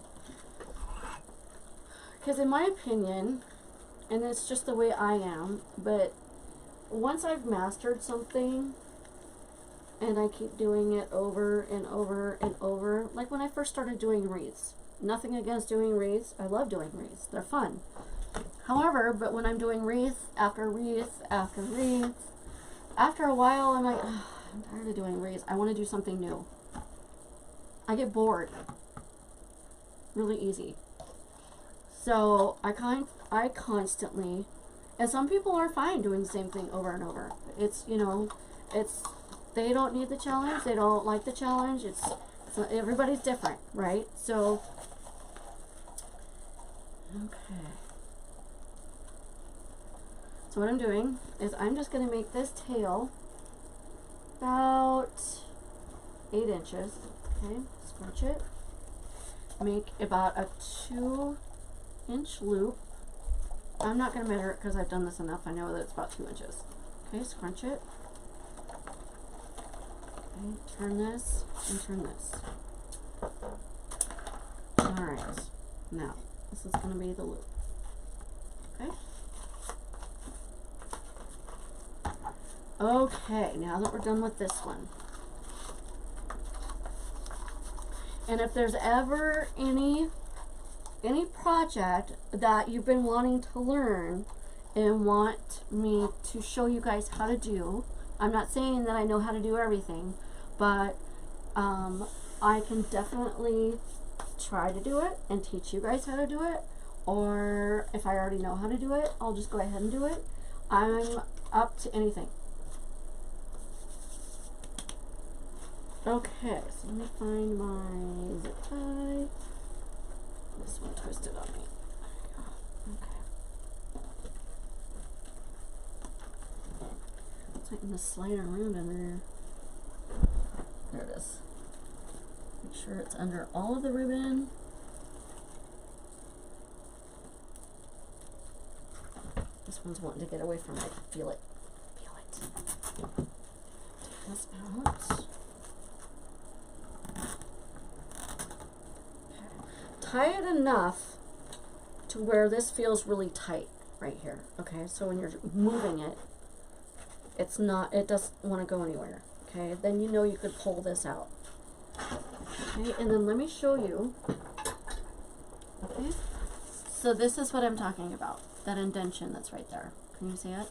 Because in my opinion, and it's just the way I am, but once I've mastered something, and I keep doing it over and over and over, like when I first started doing wreaths. Nothing against doing wreaths. I love doing wreaths. They're fun. However, but when I'm doing wreath after wreath after wreath, after a while I'm like, oh, I'm tired of doing wreaths. I want to do something new. I get bored really easy. So I constantly, and some people are fine doing the same thing over and over. It's, you know, they don't need the challenge. They don't like the challenge. Everybody's different, right? So, okay. So what I'm doing is I'm just going to make this tail about 8 inches. Okay, scratch it. Make about a 2-inch loop. I'm not going to measure it because I've done this enough. I know that it's about 2 inches. Okay, scrunch it. Okay, turn this and turn this. Alright, now this is going to be the loop. Okay. Okay, now that we're done with this one. And if there's ever any project that you've been wanting to learn and want me to show you guys how to do, I'm not saying that I know how to do everything, but I can definitely try to do it and teach you guys how to do it, or if I already know how to do it, I'll just go ahead and do it. I'm up to anything. Okay, so let me find my zip tie. This one twisted on me. Okay. Tighten the slide around under there. There it is. Make sure it's under all of the ribbon. This one's wanting to get away from it. Feel it. Feel it. Take this out. Tie it enough to where this feels really tight right here. Okay, so when you're moving it, it doesn't want to go anywhere. Okay, then you know you could pull this out. Okay, and then let me show you. Okay, so this is what I'm talking about, that indentation that's right there. Can you see it?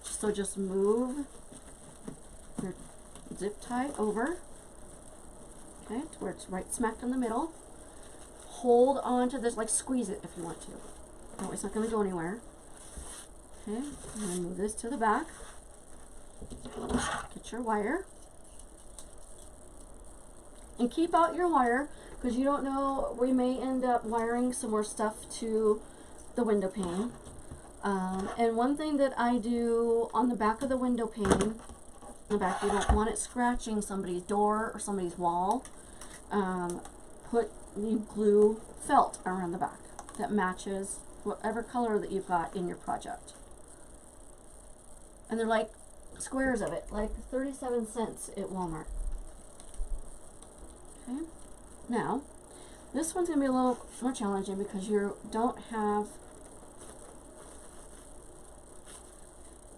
So just move your zip tie over, okay, to where it's right smack in the middle. Hold on to this, like squeeze it if you want to. No, it's not going to go anywhere. Okay, I'm going to move this to the back. Get your wire. And keep out your wire, because you don't know, we may end up wiring some more stuff to the window pane. And one thing that I do on the back of the window pane, the back, you don't want it scratching somebody's door or somebody's wall. You glue felt around the back that matches whatever color that you've got in your project. And they're like squares of it, like 37 cents at Walmart. Okay, now this one's going to be a little more challenging because you don't have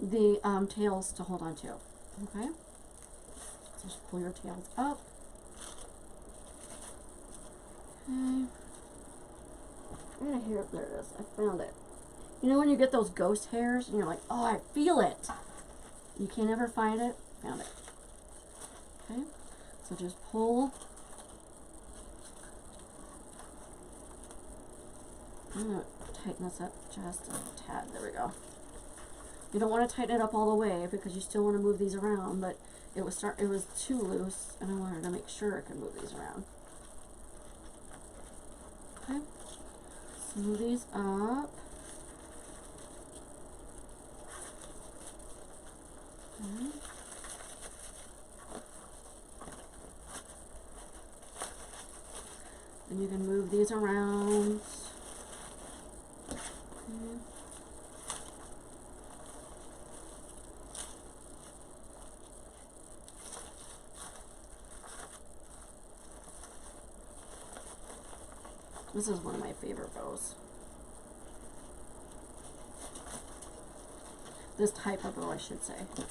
the tails to hold on to. Okay, so just pull your tails up. Okay, here, there it is. I found it. You know when you get those ghost hairs and you're like, oh, I feel it. You can't ever find it. Found it. Okay, so just pull. I'm gonna tighten this up just a tad. There we go. You don't want to tighten it up all the way because you still want to move these around, but it was too loose, and I wanted to make sure I could move these around. Okay, so move these up. Okay. And you can move these around. Okay. This is one of my favorite bows. This type of bow, I should say. Okay,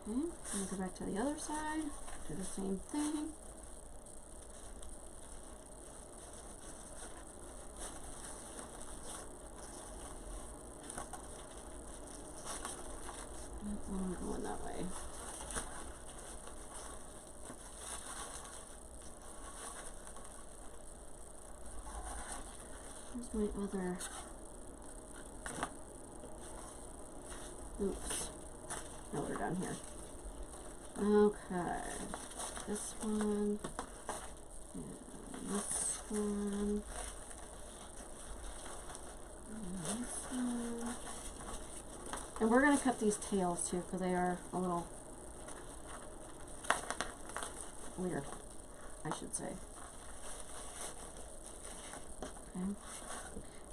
and go back to the other side. Do the same thing. I'm going that way. Here's my other. Oops. Now we're down here. Okay. This one. And this one. And this one. And we're going to cut these tails too, because they are a little weird, I should say. Okay.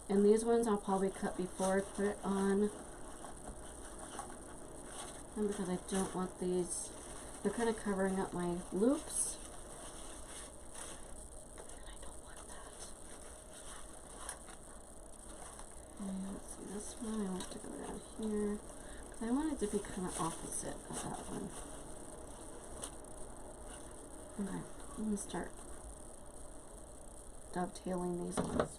And these ones I'll probably cut before I put it on, and because I don't want these, they're kind of covering up my loops. And I don't want that. Okay, let's see, this one I want to go down here. Because I want it to be kind of opposite of that one. Okay, I'm going to start dovetailing these ones.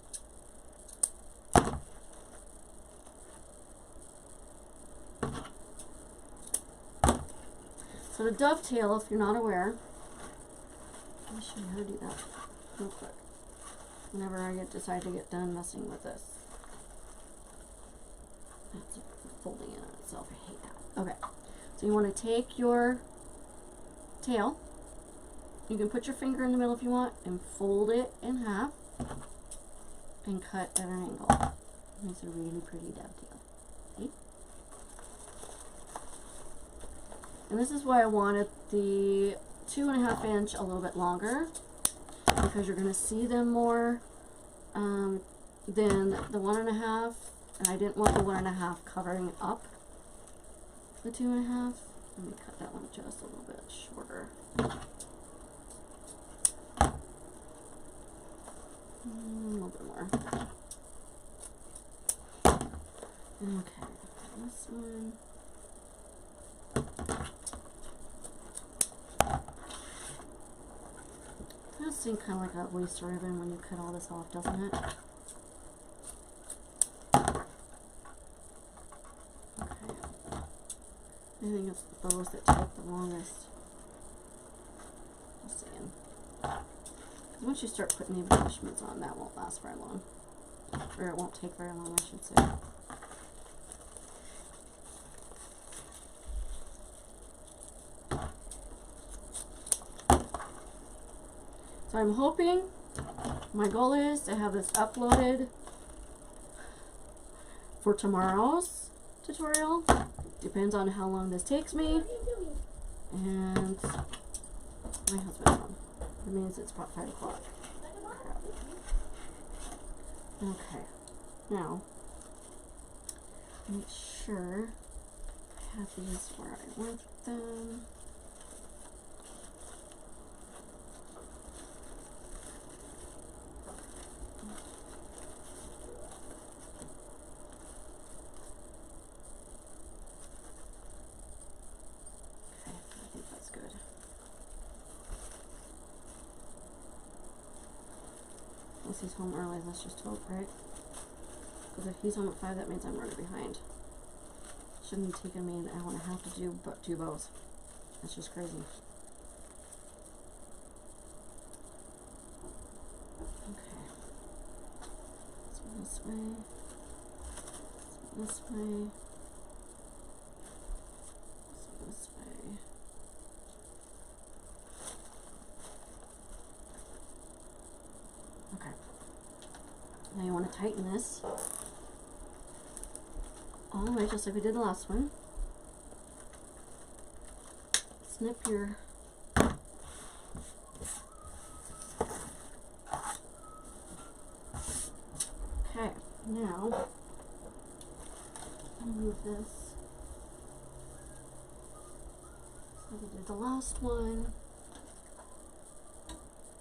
So to dovetail, if you're not aware, let me show you how to do that real quick. Whenever I decide to get done messing with this. That's folding in on itself. I hate that. Okay, so you want to take your tail. You can put your finger in the middle if you want and fold it in half and cut at an angle. Makes a really pretty dovetail. See? And this is why I wanted the 2.5 inch a little bit longer, because you're going to see them more than the 1.5, and I didn't want the 1.5 covering up the 2.5. Let me cut that one just a little bit shorter. A little bit more. Okay, this one. seems kind of like a waste of ribbon when you cut all this off, doesn't it? Okay. I think it's the bows that take the longest. Just saying. Because once you start putting the embellishments on, that won't last very long. Or it won't take very long, I should say. So I'm hoping, my goal is to have this uploaded for tomorrow's tutorial. Depends on how long this takes me. And my husband's home. It means it's about 5 o'clock. Okay. Now, make sure I have these where I want them. Unless he's home early, let's just hope, right? Because if he's home at 5, that means I'm running behind. Shouldn't have taken me an hour and a half to do but 2 bows. That's just crazy. Okay. This way. This way. This way. Okay. Now you want to tighten this all the way, just like we did the last one. Snip your okay. Now move this. So we did the last one.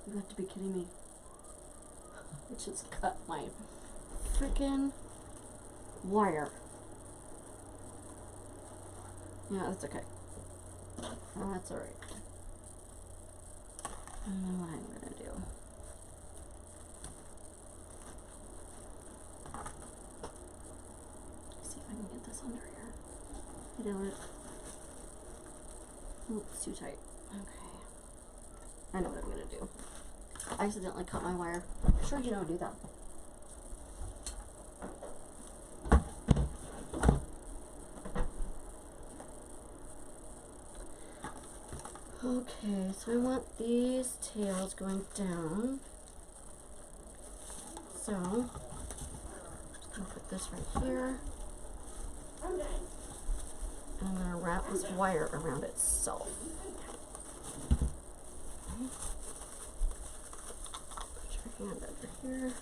You have to be kidding me. It just cut my freaking wire. Yeah, that's okay. That's alright. I don't know what I'm gonna do. Let's see if I can get this under here. You know it. Oh, it's too tight. Okay. I know what I'm gonna do. I accidentally cut my wire. Sure, you don't do that. Okay, so I want these tails going down. So, I'm just gonna put this right here. And I'm gonna wrap this wire around itself. Okay. Put your hand over here.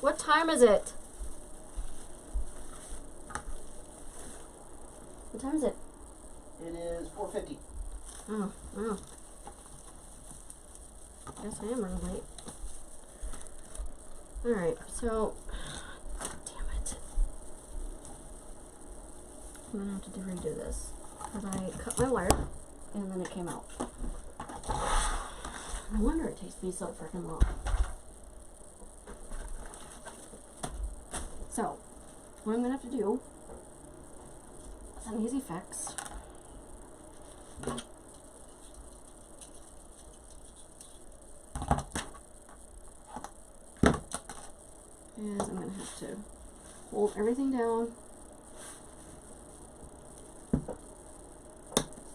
What time is it? What time is it? It is 4:50. Oh, wow. Guess I am running late. Alright, so, damn it. I'm gonna have to redo this. Because I cut my wire, and then it came out. No wonder it takes me so freaking long. So, what I'm gonna have to do is an easy fix. Is I'm gonna have to hold everything down,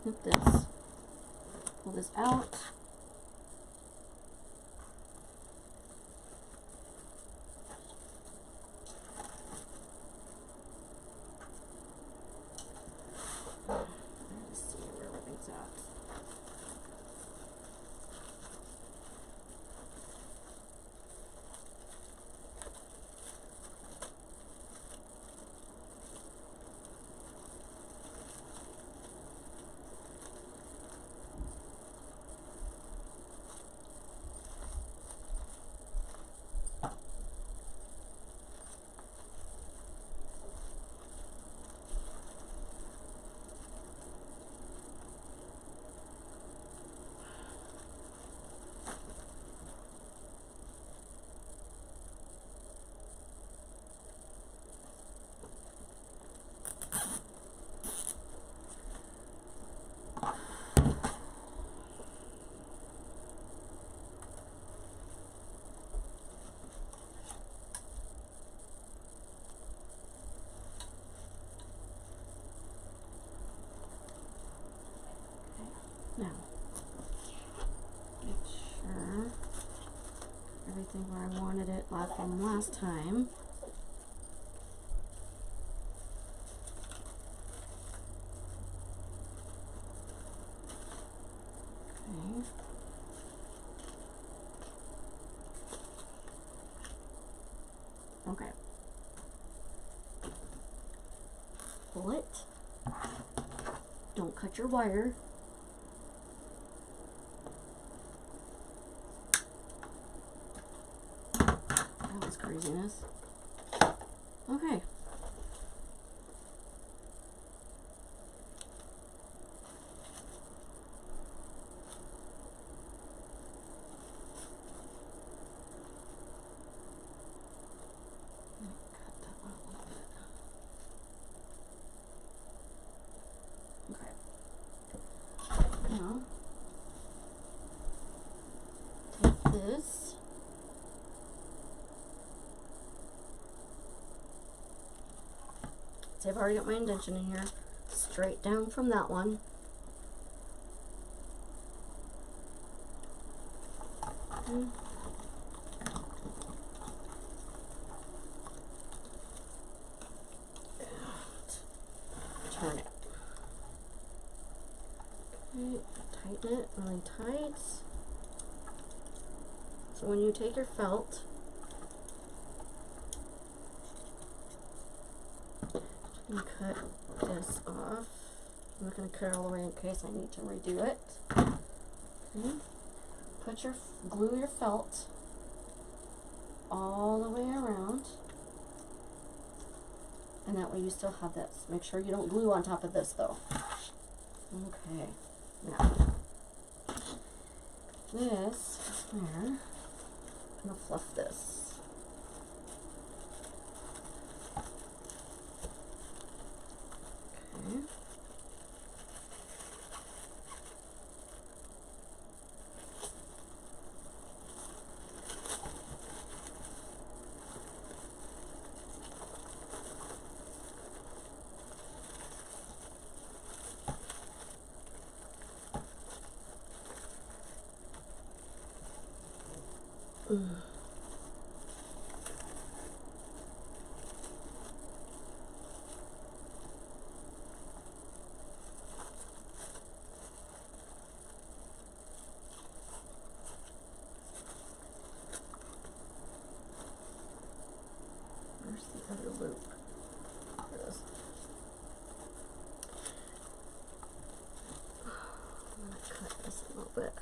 snip this, pull this out. Let's see where everything's at. exactly where I wanted it from last time. Okay. Okay. Pull it. Don't cut your wire. That was craziness. Okay. Now, take this, so I've already got my indentation in here, straight down from that one. Turn it. Okay, tighten it really tight. So when you take your felt, I'm going to cut this off. I'm not going to cut it all the way in case I need to redo it. Okay. Put your, glue your felt all the way around. And that way you still have this. Make sure you don't glue on top of this though. Okay. Now, this is where I'm going to fluff this. Okay. Where's the other loop? There it is. I'm going to cut this a little bit.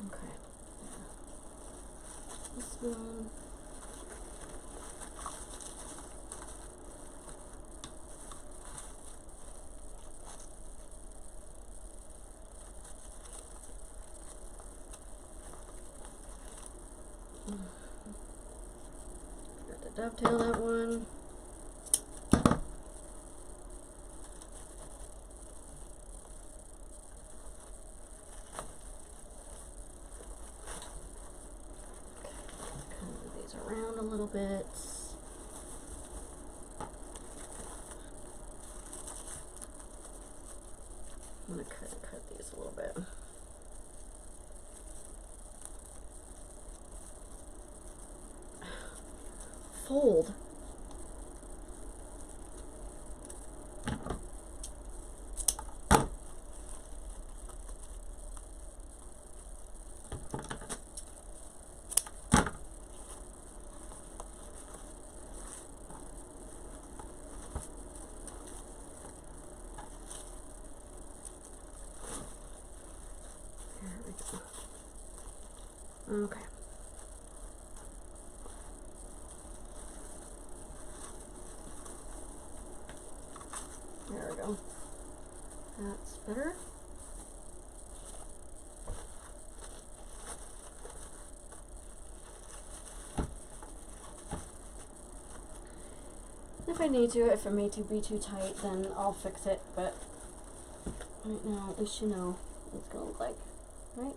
Okay. This one. Got to dovetail that one. Move these around a little bit. I'm going to cut these a little bit. Fold. Okay. There we go. That's better. If I need to, if it may be too tight, then I'll fix it, but right now, at least you know what it's gonna look like, right?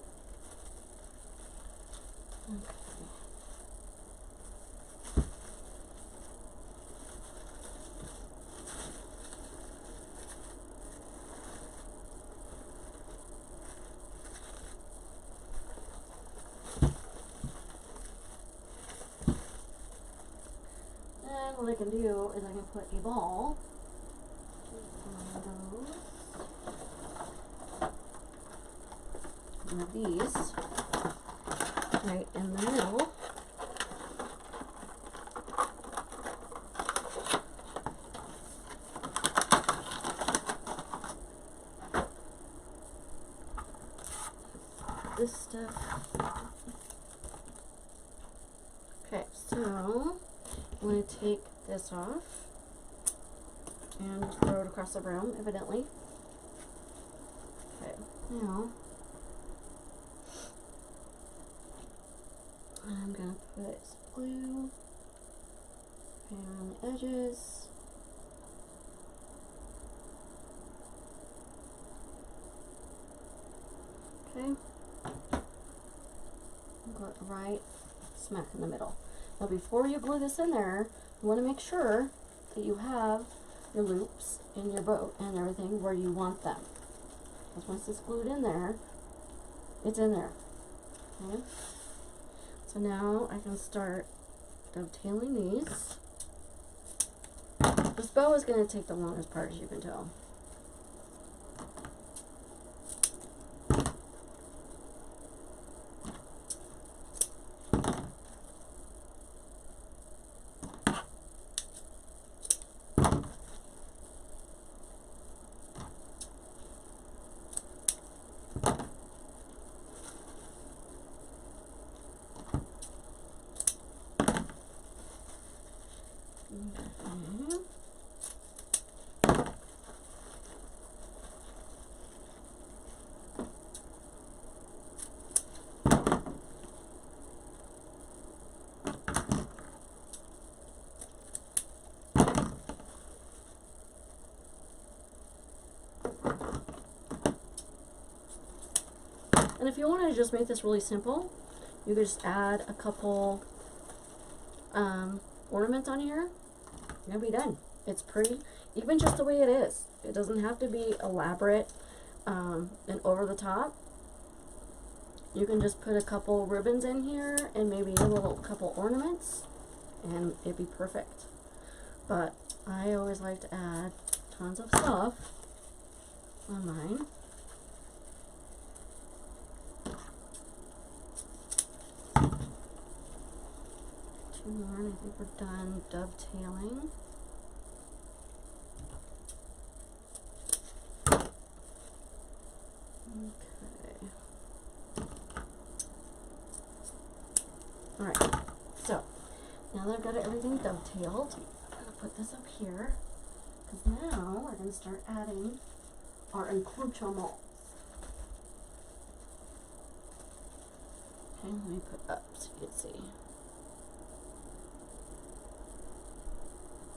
Okay. And what I can do is I can put a ball, one of these, right in the middle. This stuff. Okay, so I'm going to take this off and throw it across the room, evidently. Okay, now I'm going to put some glue right around the edges. Okay. Go right smack in the middle. Now before you glue this in there, you want to make sure that you have your loops in your boat and everything where you want them. Because once it's glued in there, it's in there. Okay? So now I can start dovetailing these. This bow is going to take the longest part, as you can tell. And if you want to just make this really simple, you could just add a couple ornaments on here. You'll be done. It's pretty, even just the way it is. It doesn't have to be elaborate and over the top. You can just put a couple ribbons in here and maybe a little couple ornaments, and it'd be perfect. But I always like to add tons of stuff on mine. Two more, and I think we're done dovetailing. Okay. Alright, so now that I've got everything dovetailed, I'm going to put this up here, because now we're going to start adding our accoutrements. Okay, let me put up so you can see.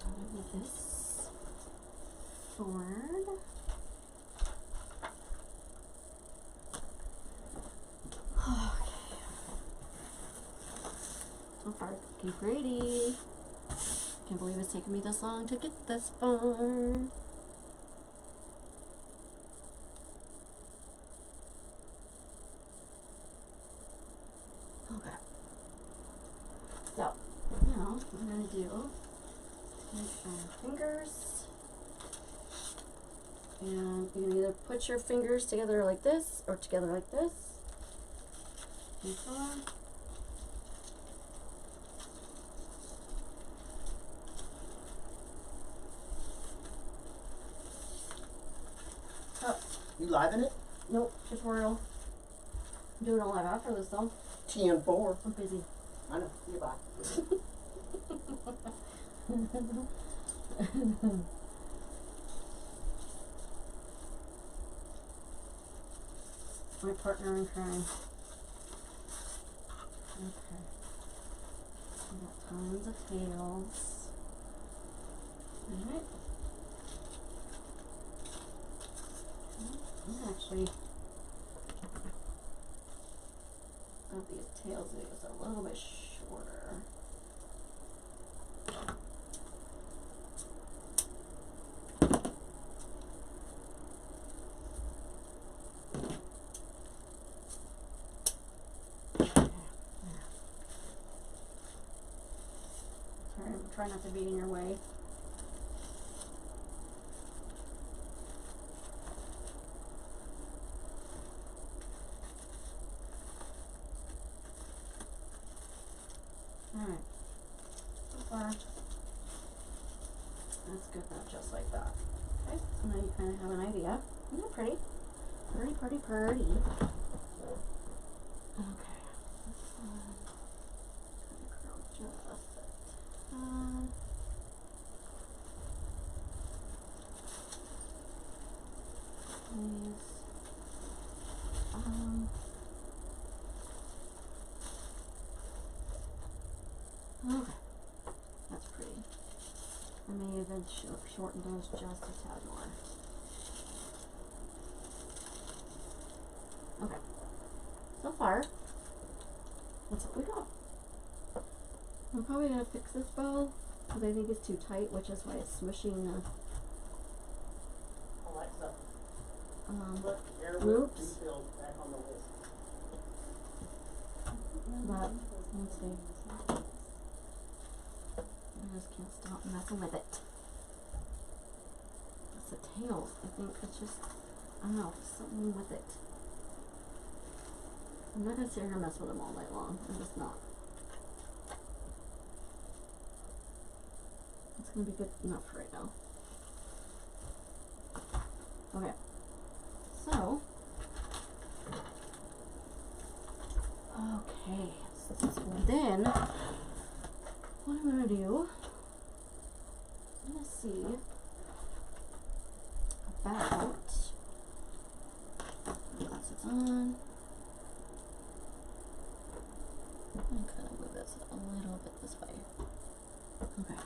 I'm going to move this forward. Okay. So far, looking pretty. Can't believe it's taken me this long to get this far. Okay. So, now what I'm going to do is take our fingers, and you can either put your fingers together like this or together like this. And so on. Oh, You live in it? nope, tutorial. I'm doing a live after this though. TN4. I'm busy. I know. You're bye. My partner in crime. Okay. We got tons of tails. Alright. I'm actually got these tails just a little bit shorter. Sorry, I'm trying not to be in your way. Alright, so far, that's good enough, just like that. Okay, so now you kind of have an idea. Isn't that pretty? Pretty, pretty, pretty. Okay, this one, kind of curl just a tad. These, okay, that's pretty. I may even shorten those just a tad more. Okay, so far, that's what we got. I'm probably gonna fix this bow because I think it's too tight, which is why it's smushing the Alexa, put air loops. refilled back on the list. But let's see. I just can't stop messing with it. It's the tails. I think it's just, I don't know, something with it. I'm not gonna sit here and mess with them all night long. I'm just not. It's gonna be good enough for right now. Okay. So. Okay. So then, what I'm gonna do, I'm gonna see about, once it's on, I'm gonna kind of move this a little bit this way. Okay.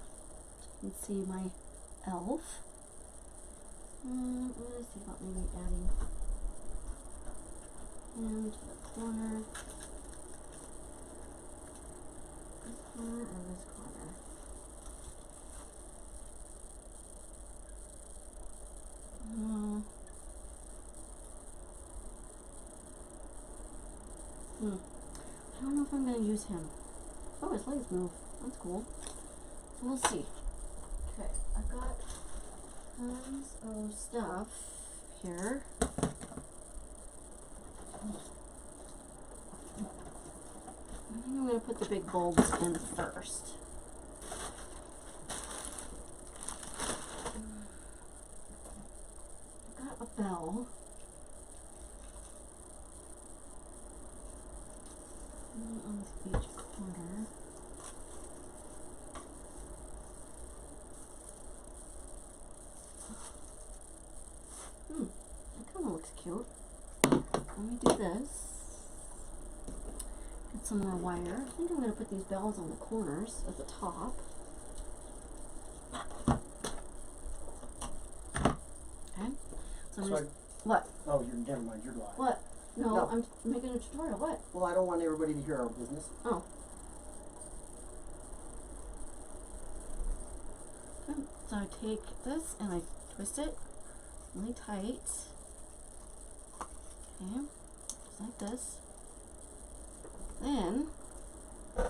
So you can see my elf. I'm gonna see about maybe adding him to the corner. This corner or this corner? I don't know if I'm gonna use him. Oh, his legs move. That's cool. So we'll see. Okay, I've got tons of stuff here. I think I'm gonna put the big bulbs in first. I've got a bell. On each corner. That kind of looks cute. Let me do this. Get some more wire. I think I'm going to put these bells on the corners at the top. Okay. So I'm just, what? Oh, never mind, you're live. What? No, No. I'm making a tutorial. What? Well, I don't want everybody to hear our business. Oh. Okay. So I take this and I twist it really tight. Okay. Just like this. Then I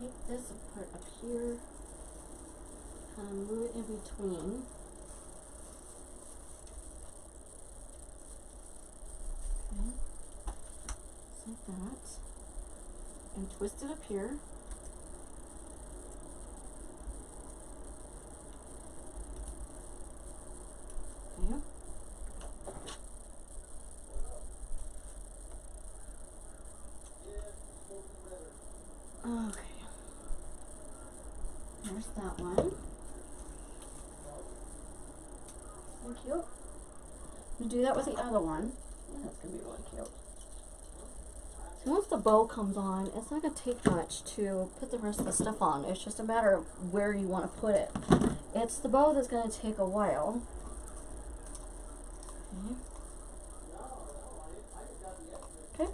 take this and put it up here. Kind of move it in between. Okay. Just like that. And twist it up here. Okay. Okay. There's that one. Thank you. I'm gonna do that with the other one. Yeah, that's gonna be really cute. So once the bow comes on, it's not going to take much to put the rest of the stuff on. It's just a matter of where you want to put it. It's the bow that's going to take a while. Okay.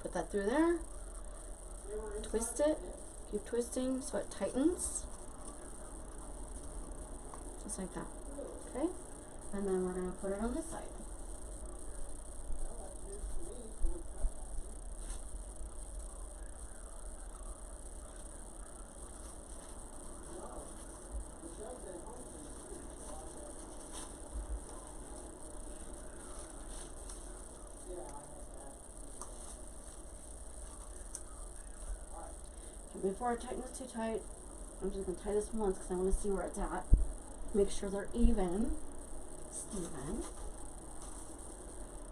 Put that through there. Twist it. Keep twisting so it tightens. Just like that. Okay? And then we're going to put it on this side. Before I tighten this too tight, I'm just going to tie this once because I want to see where it's at. Make sure they're even. Steven.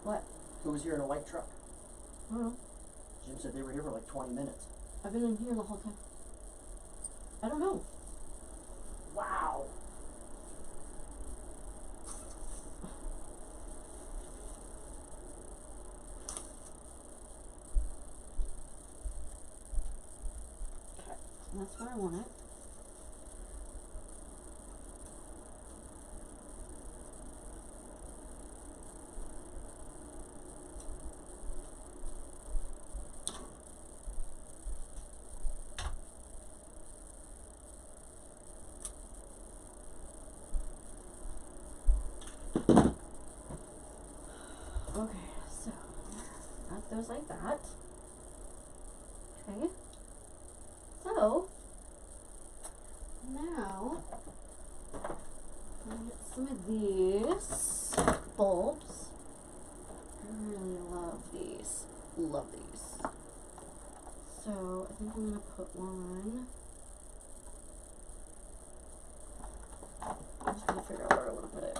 What? Who was here in a white truck? I don't know. Jim said they were here for like 20 minutes. I've been in here the whole time. I don't know. Wow. Okay, so that's where I want it. Okay, so got those like that. Okay. So now I'm gonna get some of these bulbs. I really love these. Love these. So I think I'm gonna put one. I'm just gonna figure out where I want to put it.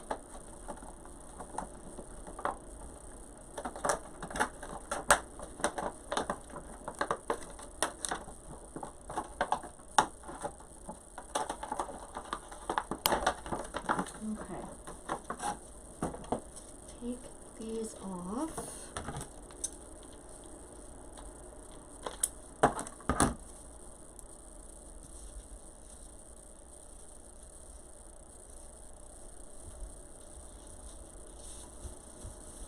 Okay. Take these off.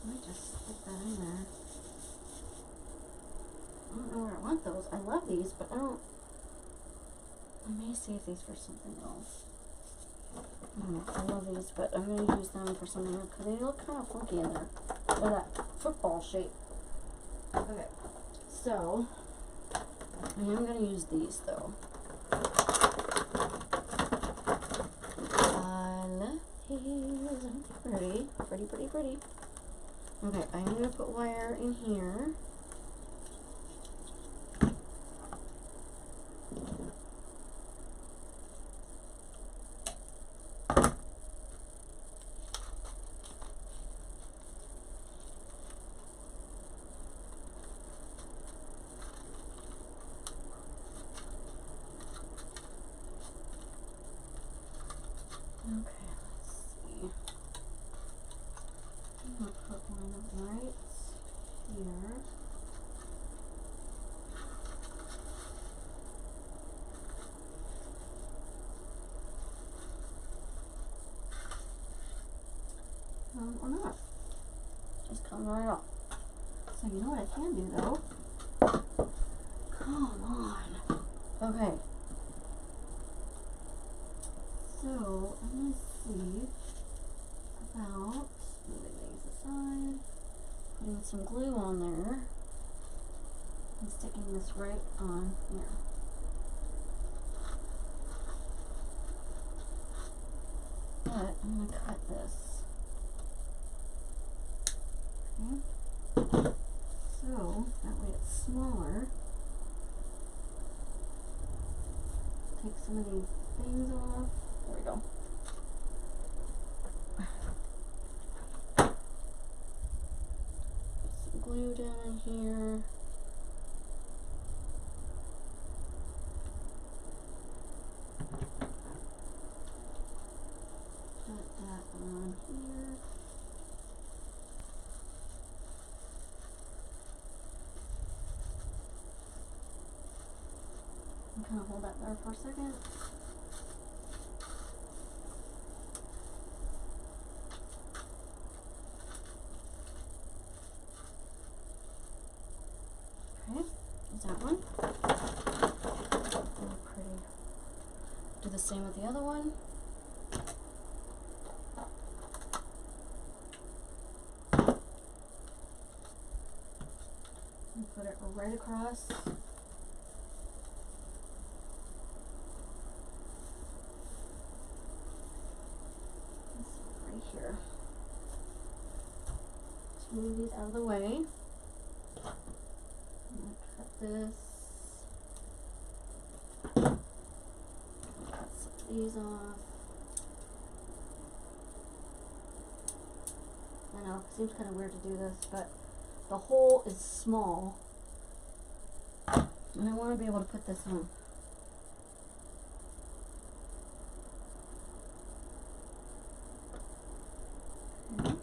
Let me just stick that in there. I don't know where I want those. I love these, but I don't. I may save these for something else. I love these, but I'm going to use them for something else because they look kind of funky in there. They're that football shape. Okay, so I am going to use these though. I love these. Pretty, pretty, pretty, pretty. Okay, I'm going to put wire in here. Okay, let's see. I'm going to put one right here. Or not. Just comes right off. So you know what I can do though? Come on. Okay. So I'm going to see about moving these aside, putting some glue on there, and sticking this right on here. But I'm going to cut this. Okay. So that way it's smaller. Take some of these things off. There we go. Put some glue down in here. Put that on here. kind of hold that there for a second. Okay, there's that one. Really pretty. Do the same with the other one. And put it right across. Right here. Let's move these out of the way. I'm gonna cut this. Cut some of these off. I know, it seems kind of weird to do this, but the hole is small. And I want to be able to put this on. Okay.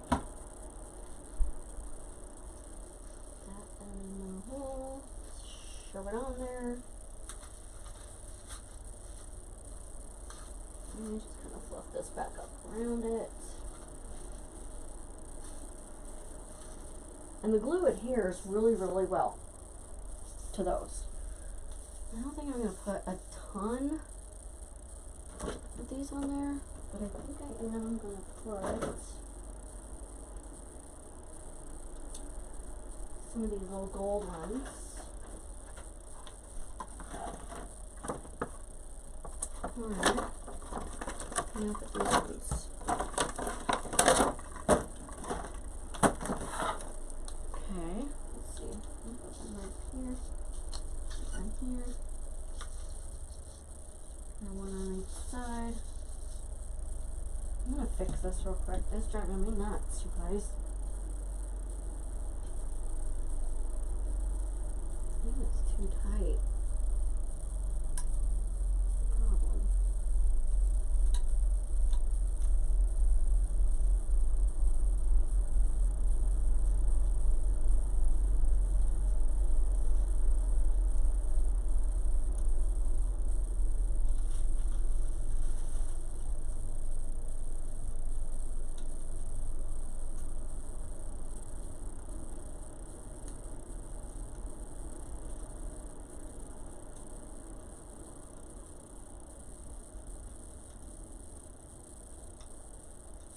That in the hole. Shove it on there. And just kind of fluff this back up around it. And the glue adheres really, really well to those. I don't think I'm going to put a ton of these on there, but I think I am going to put some of these little gold ones. Alright, I'm going to put these ones. Okay, let's see. I'm going to put them right here. One here. And one on each side. I'm gonna fix this real quick. This is driving me nuts, you guys. I think it's too tight. Problem.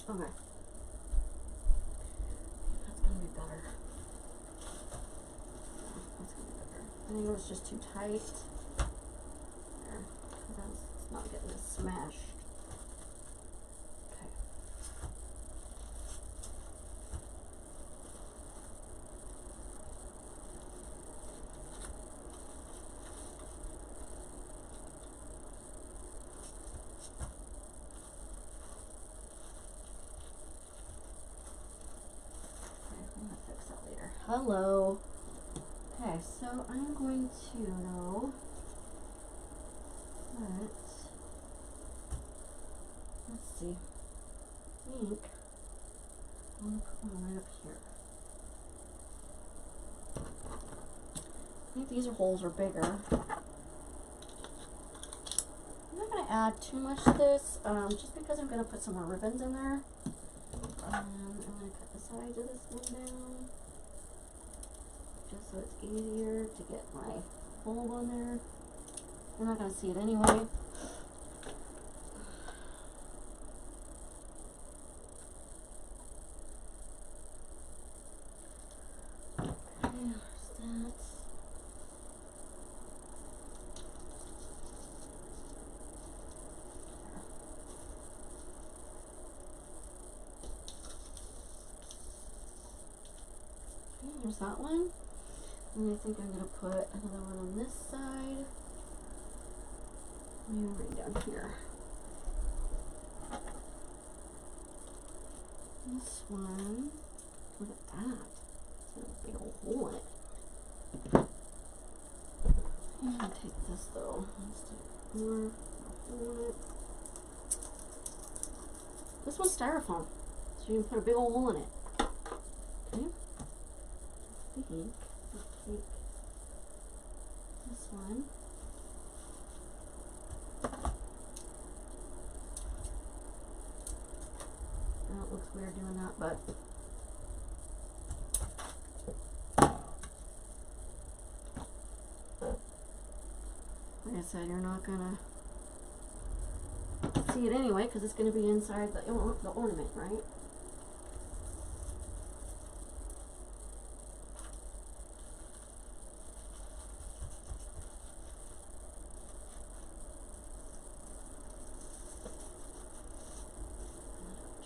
Okay. That's gonna be better. That's gonna be better. I think it was just too tight. There. It's not getting this smashed. Okay. Hello. Okay, so I'm going to now let's see, I think I'm going to put one right up here. I think these holes are bigger. I'm not going to add too much to this, just because I'm going to put some more ribbons in there. I'm going to cut the sides of this one down, just so it's easier to get my bulb on there. You're not going to see it anyway. There's that one. And I think I'm going to put another one on this side. And right down here. This one. Look at that. It's got a big old hole in it. I'm going to take this though. Let's take more hole in it. This one's styrofoam. So you can put a big old hole in it. Okay. I think I'll take this one. but like I said, you're not gonna see it anyway because it's gonna be inside the ornament, right?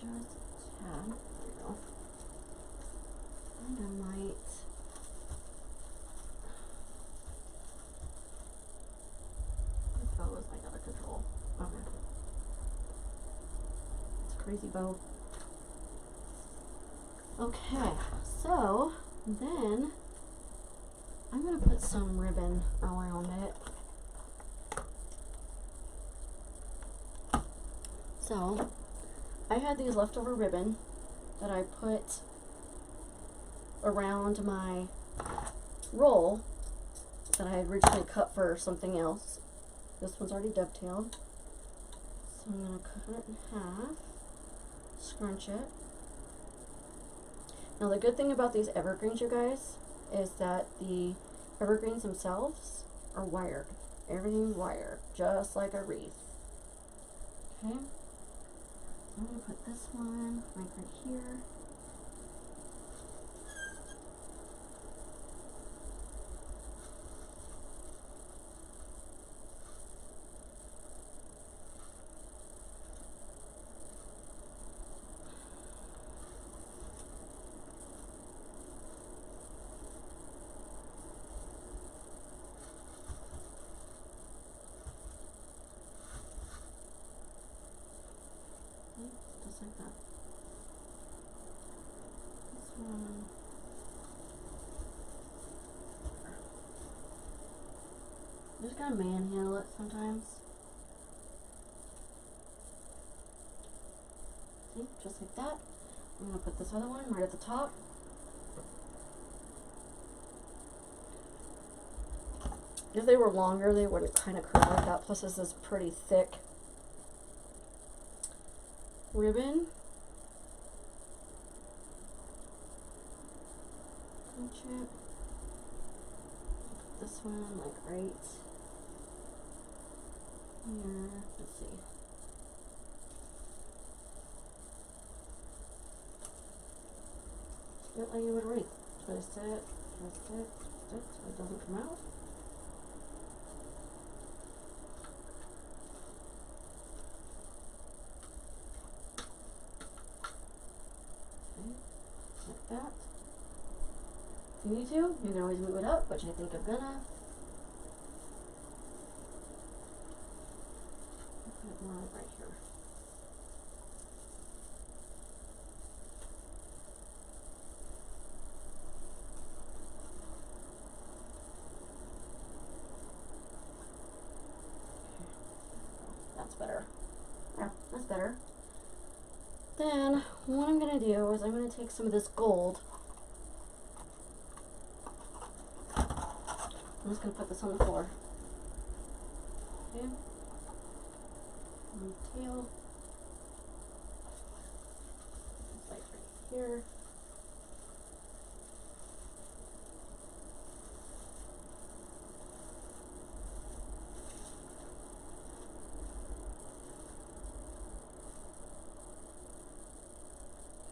Just a tad. There we go. And I might. This bow is like out of control. Okay. It's a crazy bow. Okay, so then I'm gonna put some ribbon around it. So I had these leftover ribbon that I put around my roll that I had originally cut for something else. This one's already dovetailed. So I'm going to cut it in half, scrunch it. Now the good thing about these evergreens, you guys, is that the evergreens themselves are wired. Everything's wired, just like a wreath. Okay. I'm going to put this one right here. Just like that. This one. I'm just gonna manhandle it sometimes. See, just like that. I'm gonna put this other one right at the top. If they were longer, they would kind of curl like that. Plus, this is pretty thick ribbon. Pinch it. This one, like right here. Let's see. Do it like you would a wreath. Twist it, twist it, twist it so it doesn't come out. Like that. If you need to, you can always move it up, which I think I'm gonna. Put it more right here. That's better. Yeah, that's better. Then what I'm gonna do is I'm gonna take some of this gold. I'm just gonna put this on the floor. Okay. And the tail. It's like right here.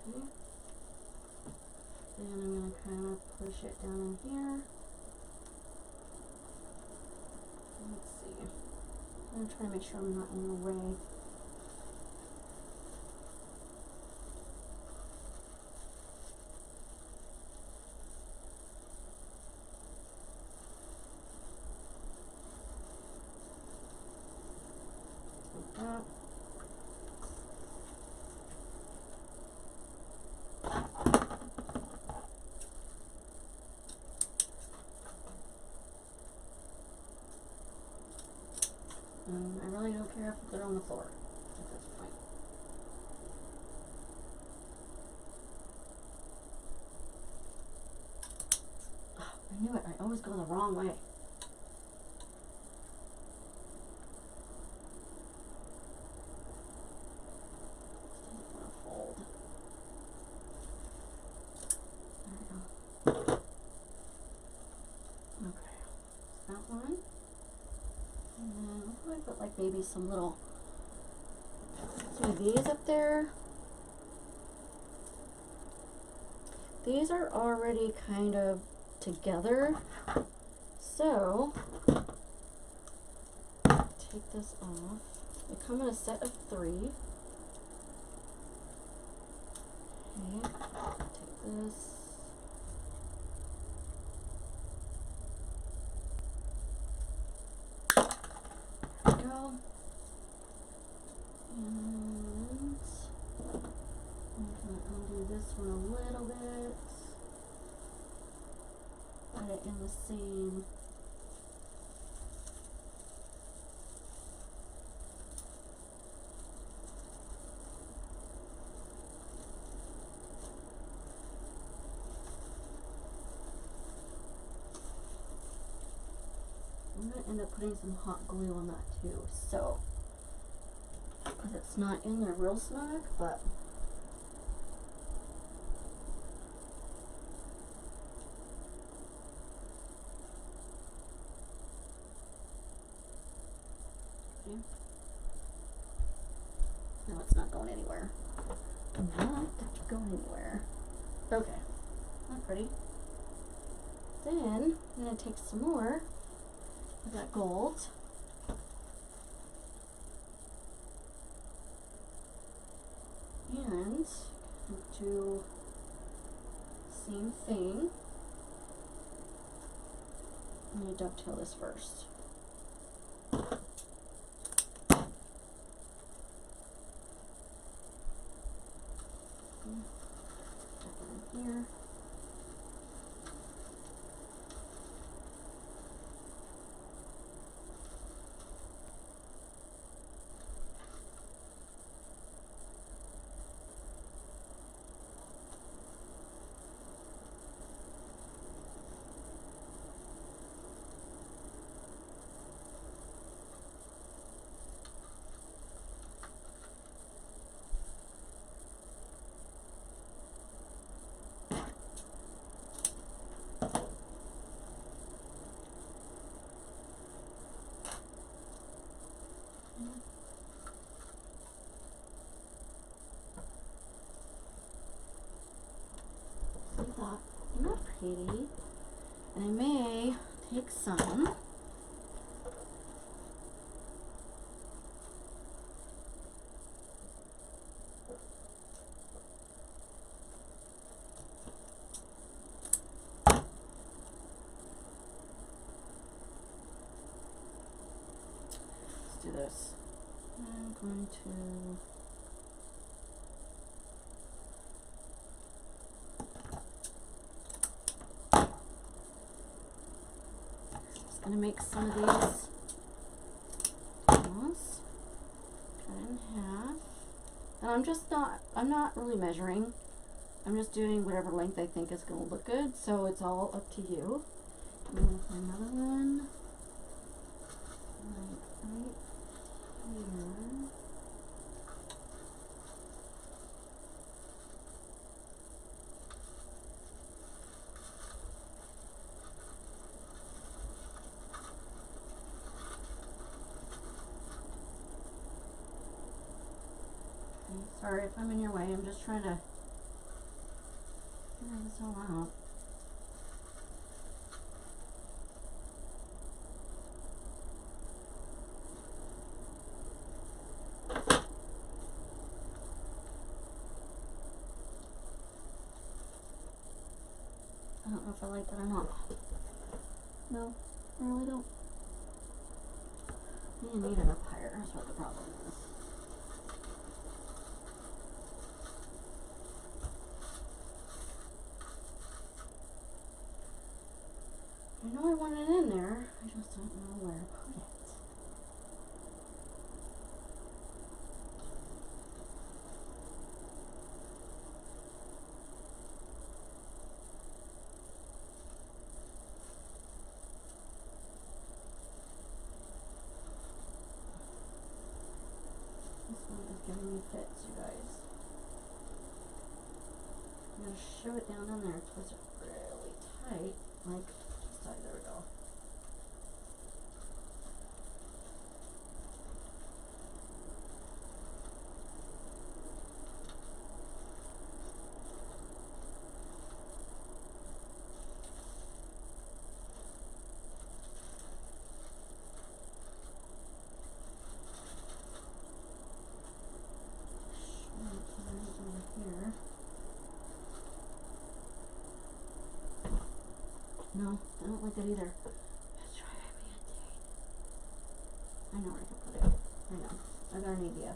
Okay. And I'm gonna kind of push it down in here. Let's see. I'm gonna try to make sure I'm not in the way. Like that. I really don't care if they're on the floor at this point. Oh, I knew it. I always go the wrong way. Doesn't want to fold. one. And then I'll probably put like maybe some of these up there. These are already kind of together, so take this off. They come in a set of 3. Okay, take this. There we go. And I'm going to undo this one a little bit. Put it in the same. I'm going to end up putting some hot glue on that too, so, because it's not in there real snug, but okay. No, it's not going anywhere. Not going anywhere. Okay, not pretty. Then I'm going to take some more of that gold. And do same thing. I'm going to dovetail this first. That one here. I thought, isn't that pretty? And I may take some. Let's do this. I'm going to gonna make some of these tails, cut it in half, and I'm not really measuring. I'm just doing whatever length I think is gonna look good, so it's all up to you. I'm gonna put another one right here. Sorry if I'm in your way, I'm just trying to figure this all out. I don't know if I like that or not. No, I really don't. You need it up higher, that's what the problem is. I know I want it in there, I just don't know where to put it. This one is giving me fits, you guys. I'm going to shove it down in there, twist it really tight, like, sorry, there we go. I know where I can put it. I know. I got an idea.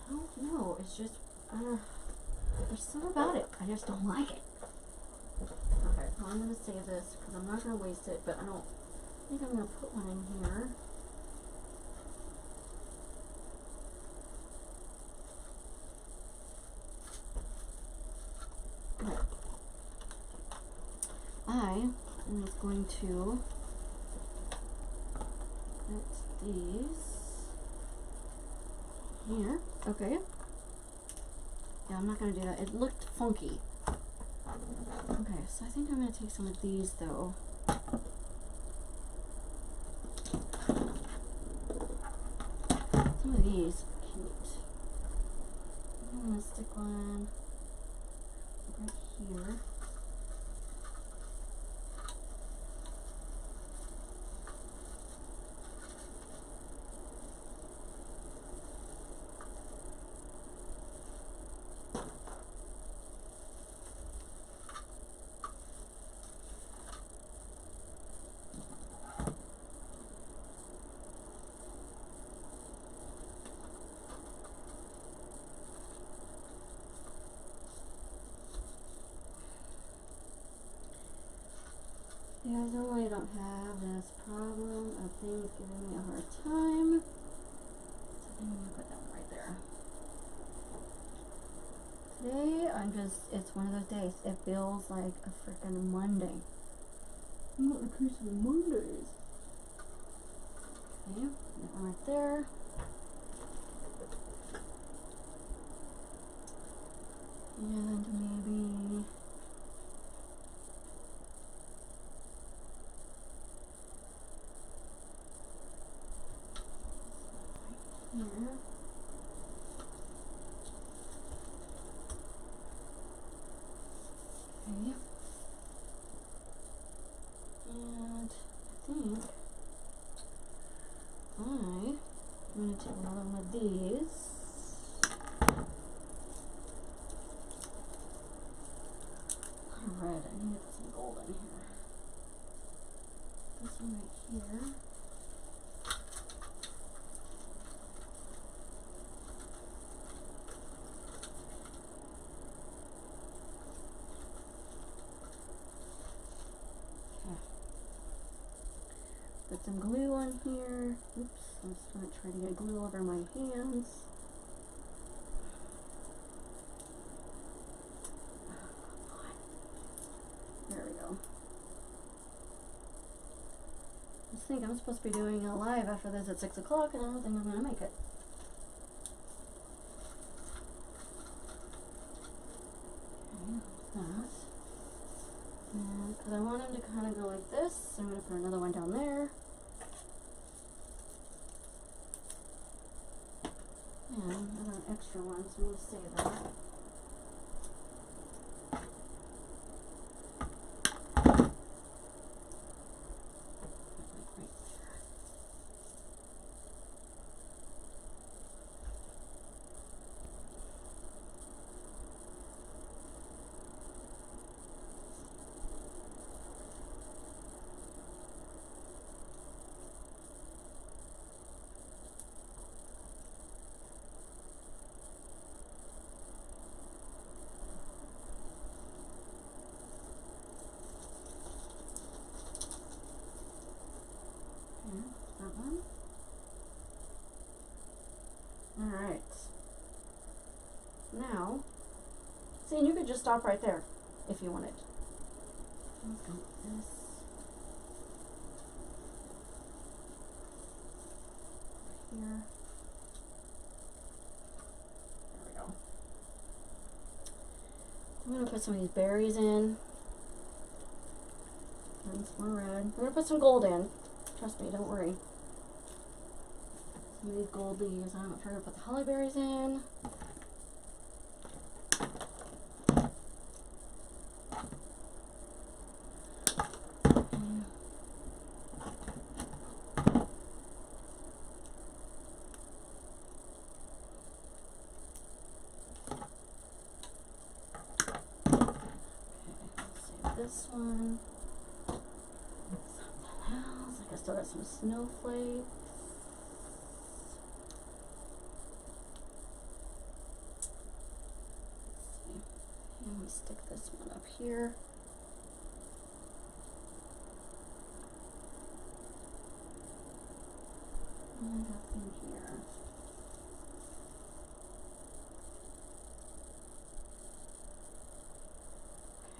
I don't know. It's just, there's something about it. I just don't like it. Okay, so I'm going to save this because I'm not going to waste it, but I don't think I'm going to put one in here. Okay. I am just going to put these here. Okay. Yeah, I'm not going to do that. It looked funky. Okay, so I think I'm going to take some of these though. Some of these are cute. I'm going to stick one right here. You guys know I don't have this problem of things giving me a hard time. So I'm going to put that one right there. Today, it's one of those days. It feels like a freaking Monday. I'm not a person of Mondays. Okay, that one right there. And maybe here. Okay. And I think I'm going to take another one of these. Red, I need to put some gold in here. This one right here. Put some glue on here. Oops, I'm just going to try to get glue over my hands. There we go. I just think I'm supposed to be doing a live after this at 6 o'clock, and I don't think I'm going to make it. Okay, that. And because I want him to kind of go like this, I'm going to put another one down there. And I got an extra one, so I'm going to save that. That one. Alright. Now, see, and you could just stop right there if you wanted. Let's go with this. Here. There we go. I'm gonna put some of these berries in. And some more red. I'm gonna put some gold in. Trust me, don't worry. Some of these gold leaves. I'm not sure to put the holly berries in. This one, something else. Like I still got some snowflakes. Let's see. I'm gonna stick this one up here. And up in here.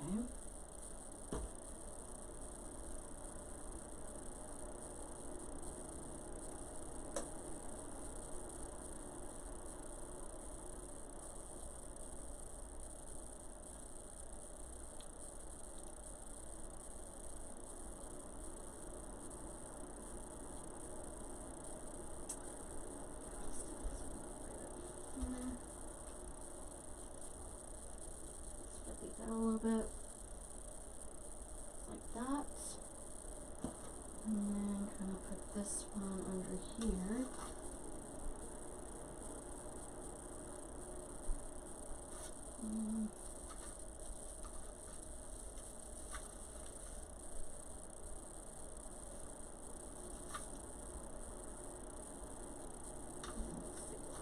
Okay. Spread these out a little bit. Like that. And then kind of put this one under here.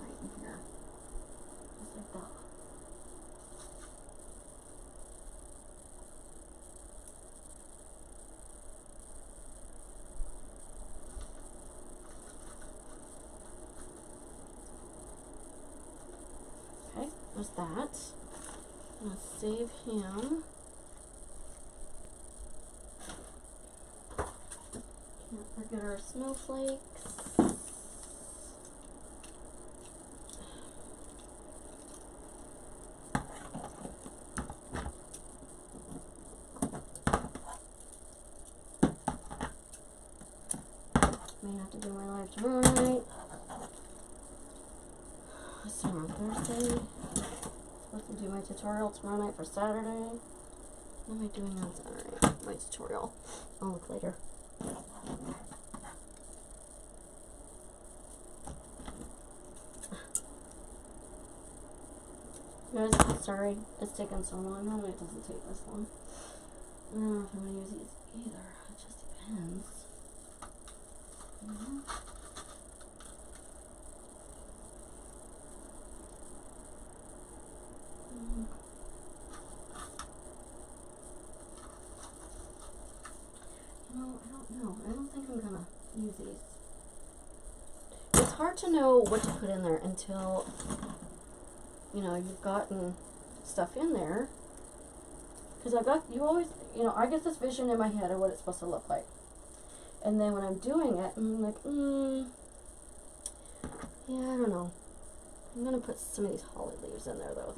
Right in here. Just like that. Okay, there's that. I'm gonna save him. Can't forget our snowflakes. May have to do my live tomorrow night. It's tomorrow Thursday. Supposed to do my tutorial tomorrow night for Saturday. What am I doing on Saturday? My tutorial. I'll look later. Guys, sorry, it's taking so long. Normally it doesn't take this long. I don't know if I'm gonna use these either. It just depends. I don't think I'm gonna use these. It's hard to know what to put in there until, you know, you've gotten stuff in there. Because I get this vision in my head of what it's supposed to look like. And then when I'm doing it, I'm like, yeah, I don't know. I'm gonna put some of these holly leaves in there though.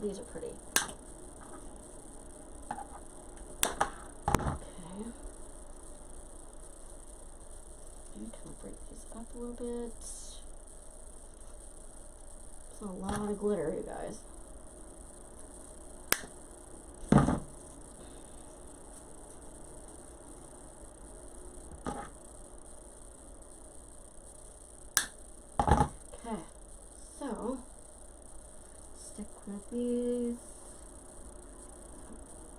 These are pretty. Okay. And kind of break these up a little bit. It's a lot of glitter, you guys. Okay, so stick with these.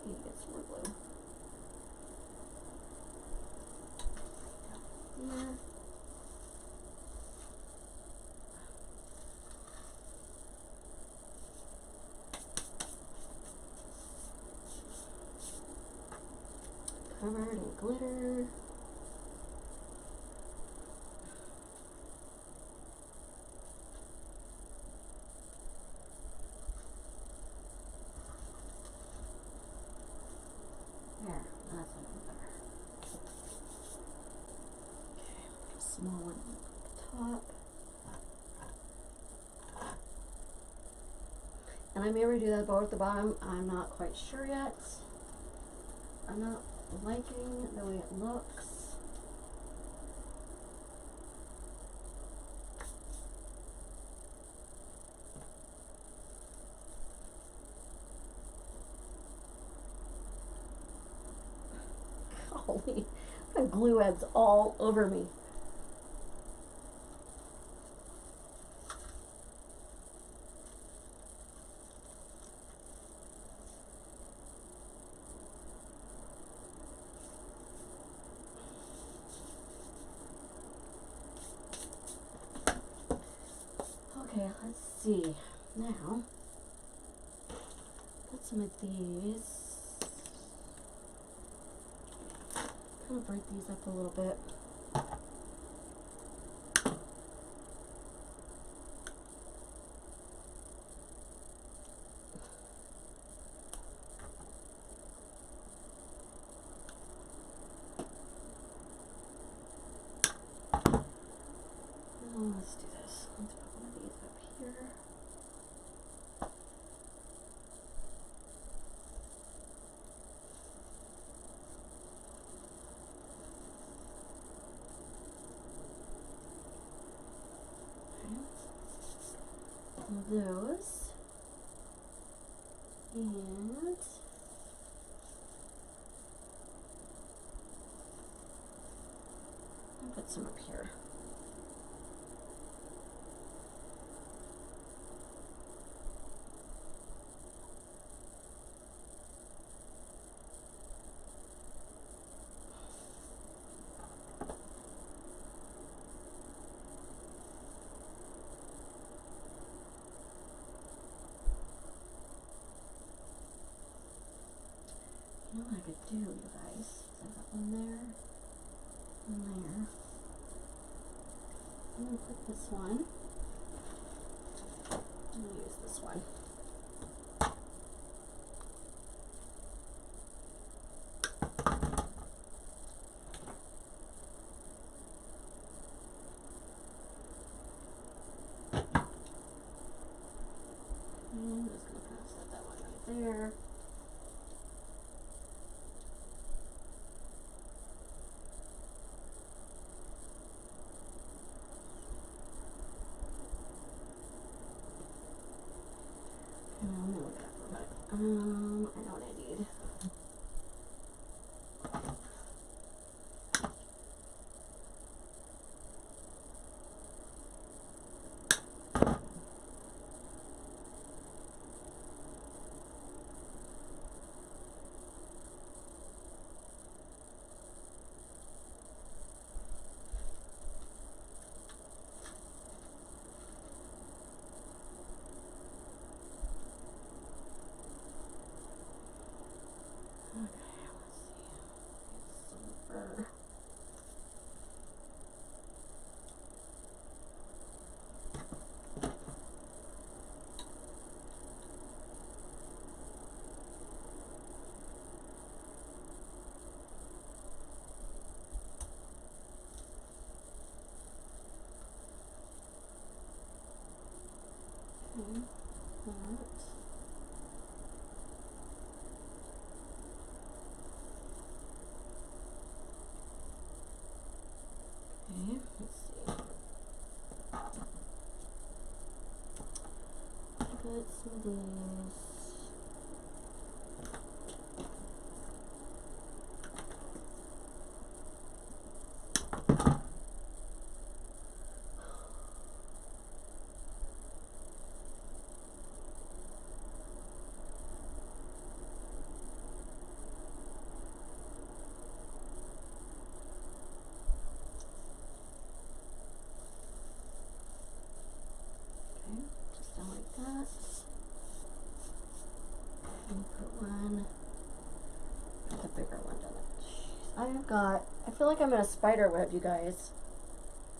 Need to get some more glue. Here. Covered in glitter. There, that's a little better. Okay, a small one at the top. And I may redo that bow at the bottom. I'm not quite sure yet. I'm not liking the way it looks. Golly, the glue webs all over me. Okay, let's see. Now, put some of these. I'm gonna break these up a little bit. Oh, let's do this. Let's put one of these up here. Those, and I'll put some up here. You know what I could do, you guys? I got one there, one there. I'm gonna put this one. I'm gonna use this one. And I'm just gonna kind of set that one right there. Let me look at that for a minute. I know what I need. Okay, let's see. Put some of these. Just down like that. And put one, put the bigger one down there. Jeez, I feel like I'm in a spider web, you guys.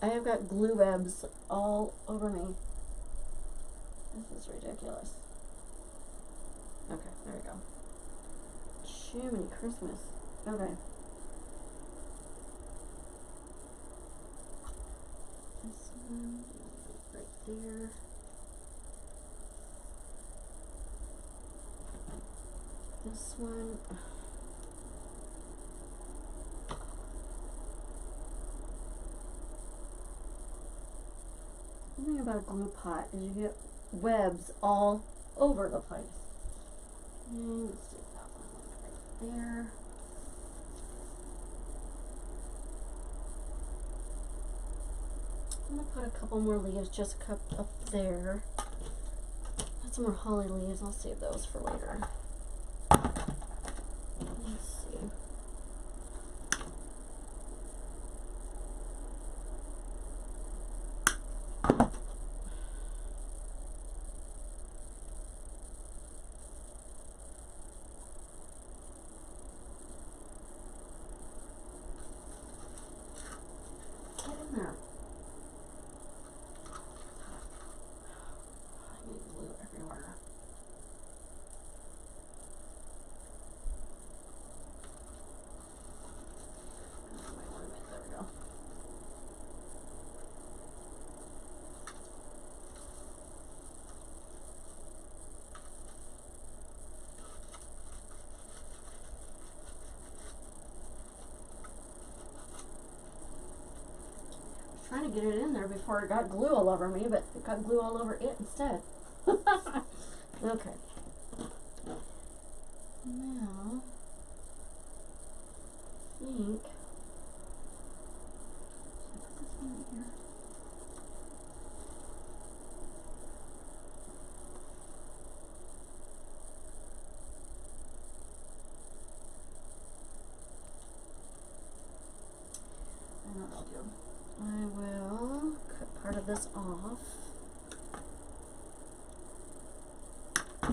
I have got glue webs all over me. This is ridiculous. Okay, there we go. Jiminy Christmas. Okay. This one right there. This one. The thing about a glue pot is you get webs all over the place. And let's do that one right there. I'm gonna put a couple more leaves just up there. Got some more holly leaves. I'll save those for later. Let's see. Get in there. I need glue everywhere. Oh, wait 1 minute. There we go. Trying to get it in there before it got glue all over me, but it got glue all over it instead. Okay. Now, I think, should I put this one right here? I know what I'll do. I will cut part of this off. I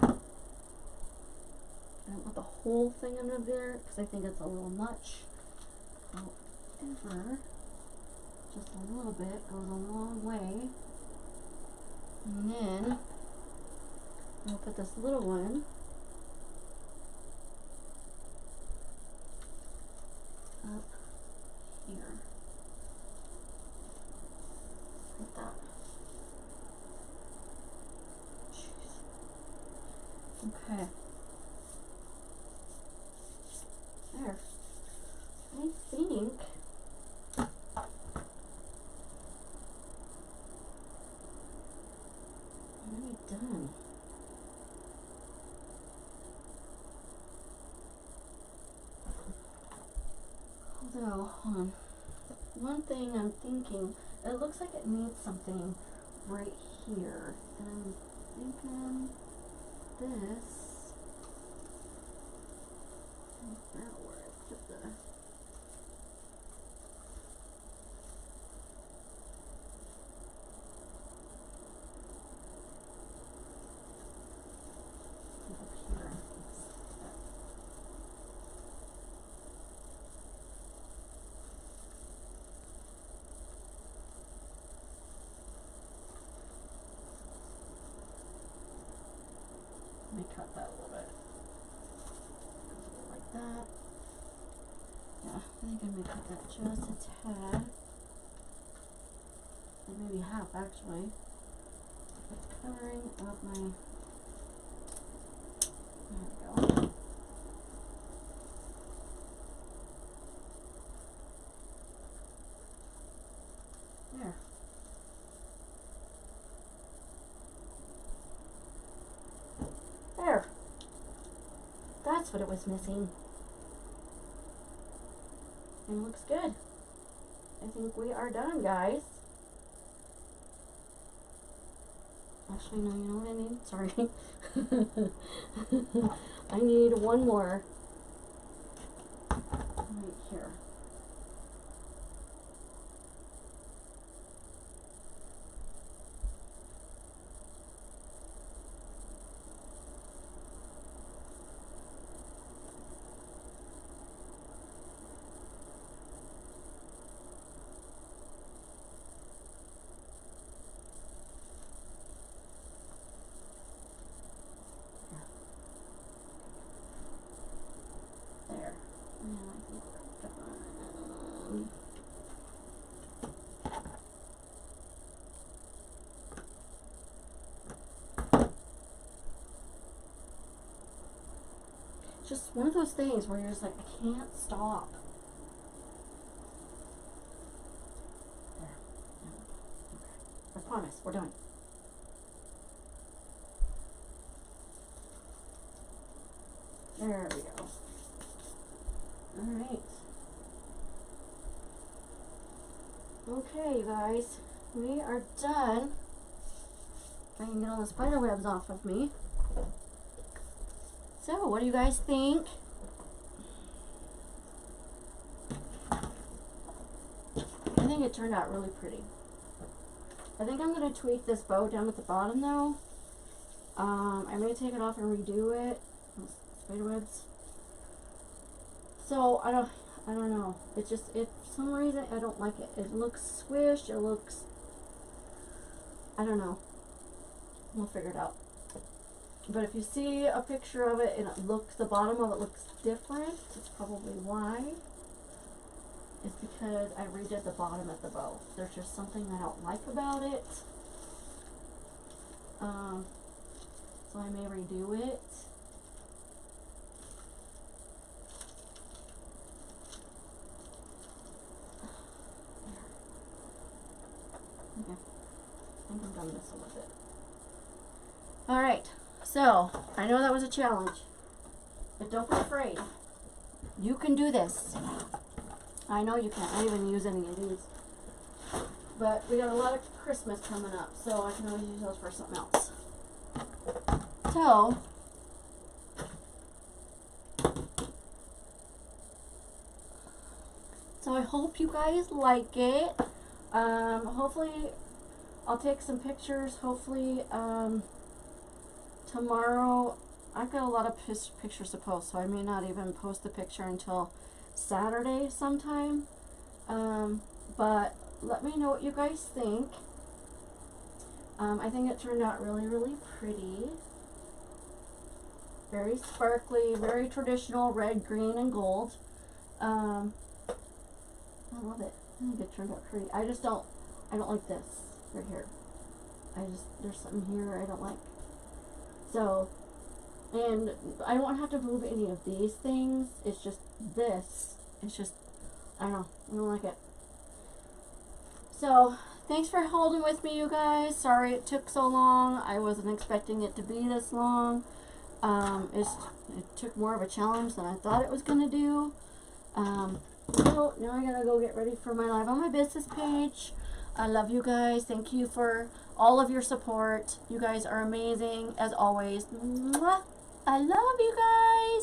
don't want the whole thing under there because I think it's a little much. However, just a little bit goes a long way. And then I'll put this little one up here. Like that. Jeez. Okay. There. I think I'm gonna be done. Although, hold on. One thing I'm thinking, it looks like it needs something right here. And I'm thinking this. Where I put the. Up here. Let me cut that a little bit. Like that. Yeah, I think I'm gonna cut that just a tad. Or maybe half actually. Covering up my. There we go. There. There. That's what it was missing. And it looks good. I think we are done, guys. Actually, no, you know what I need? Sorry. I need one more. Right here. There. Now I think we're done. just one of those things where you're just like, I can't stop. There. Okay. I promise, we're done. There we go. Alright. Okay, guys. We are done. If I can get all the spider webs off of me. So, what do you guys think? I think it turned out really pretty. I think I'm going to tweak this bow down at the bottom though. I may take it off and redo it. Spider webs. So, I don't know. It just, for some reason, I don't like it. It looks squished. It looks, I don't know. We'll figure it out. But if you see a picture of it and the bottom of it looks different, it's probably why. It's because I redid the bottom of the bow. There's just something I don't like about it. So I may redo it. Okay. I think I'm done messing with it. Alright, so I know that was a challenge, but don't be afraid. You can do this. I know you can. I didn't even use any of these. But we got a lot of Christmas coming up, so I can always use those for something else. So I hope you guys like it. Hopefully I'll take some pictures. Hopefully tomorrow, I've got a lot of pictures to post, so I may not even post the picture until Saturday sometime. But let me know what you guys think. I think it turned out really, really pretty. Very sparkly, very traditional, red, green, and gold. I love it. I think it turned out pretty. I don't like this right here. There's something here I don't like. So, and I won't have to move any of these things. It's just this. It's just, I don't know. I don't like it. So, thanks for holding with me, you guys. Sorry it took so long. I wasn't expecting it to be this long. It took more of a challenge than I thought it was going to do. So, now I gotta go get ready for my live on my business page. I love you guys. Thank you for all of your support. You guys are amazing, as always. Mwah! I love you guys.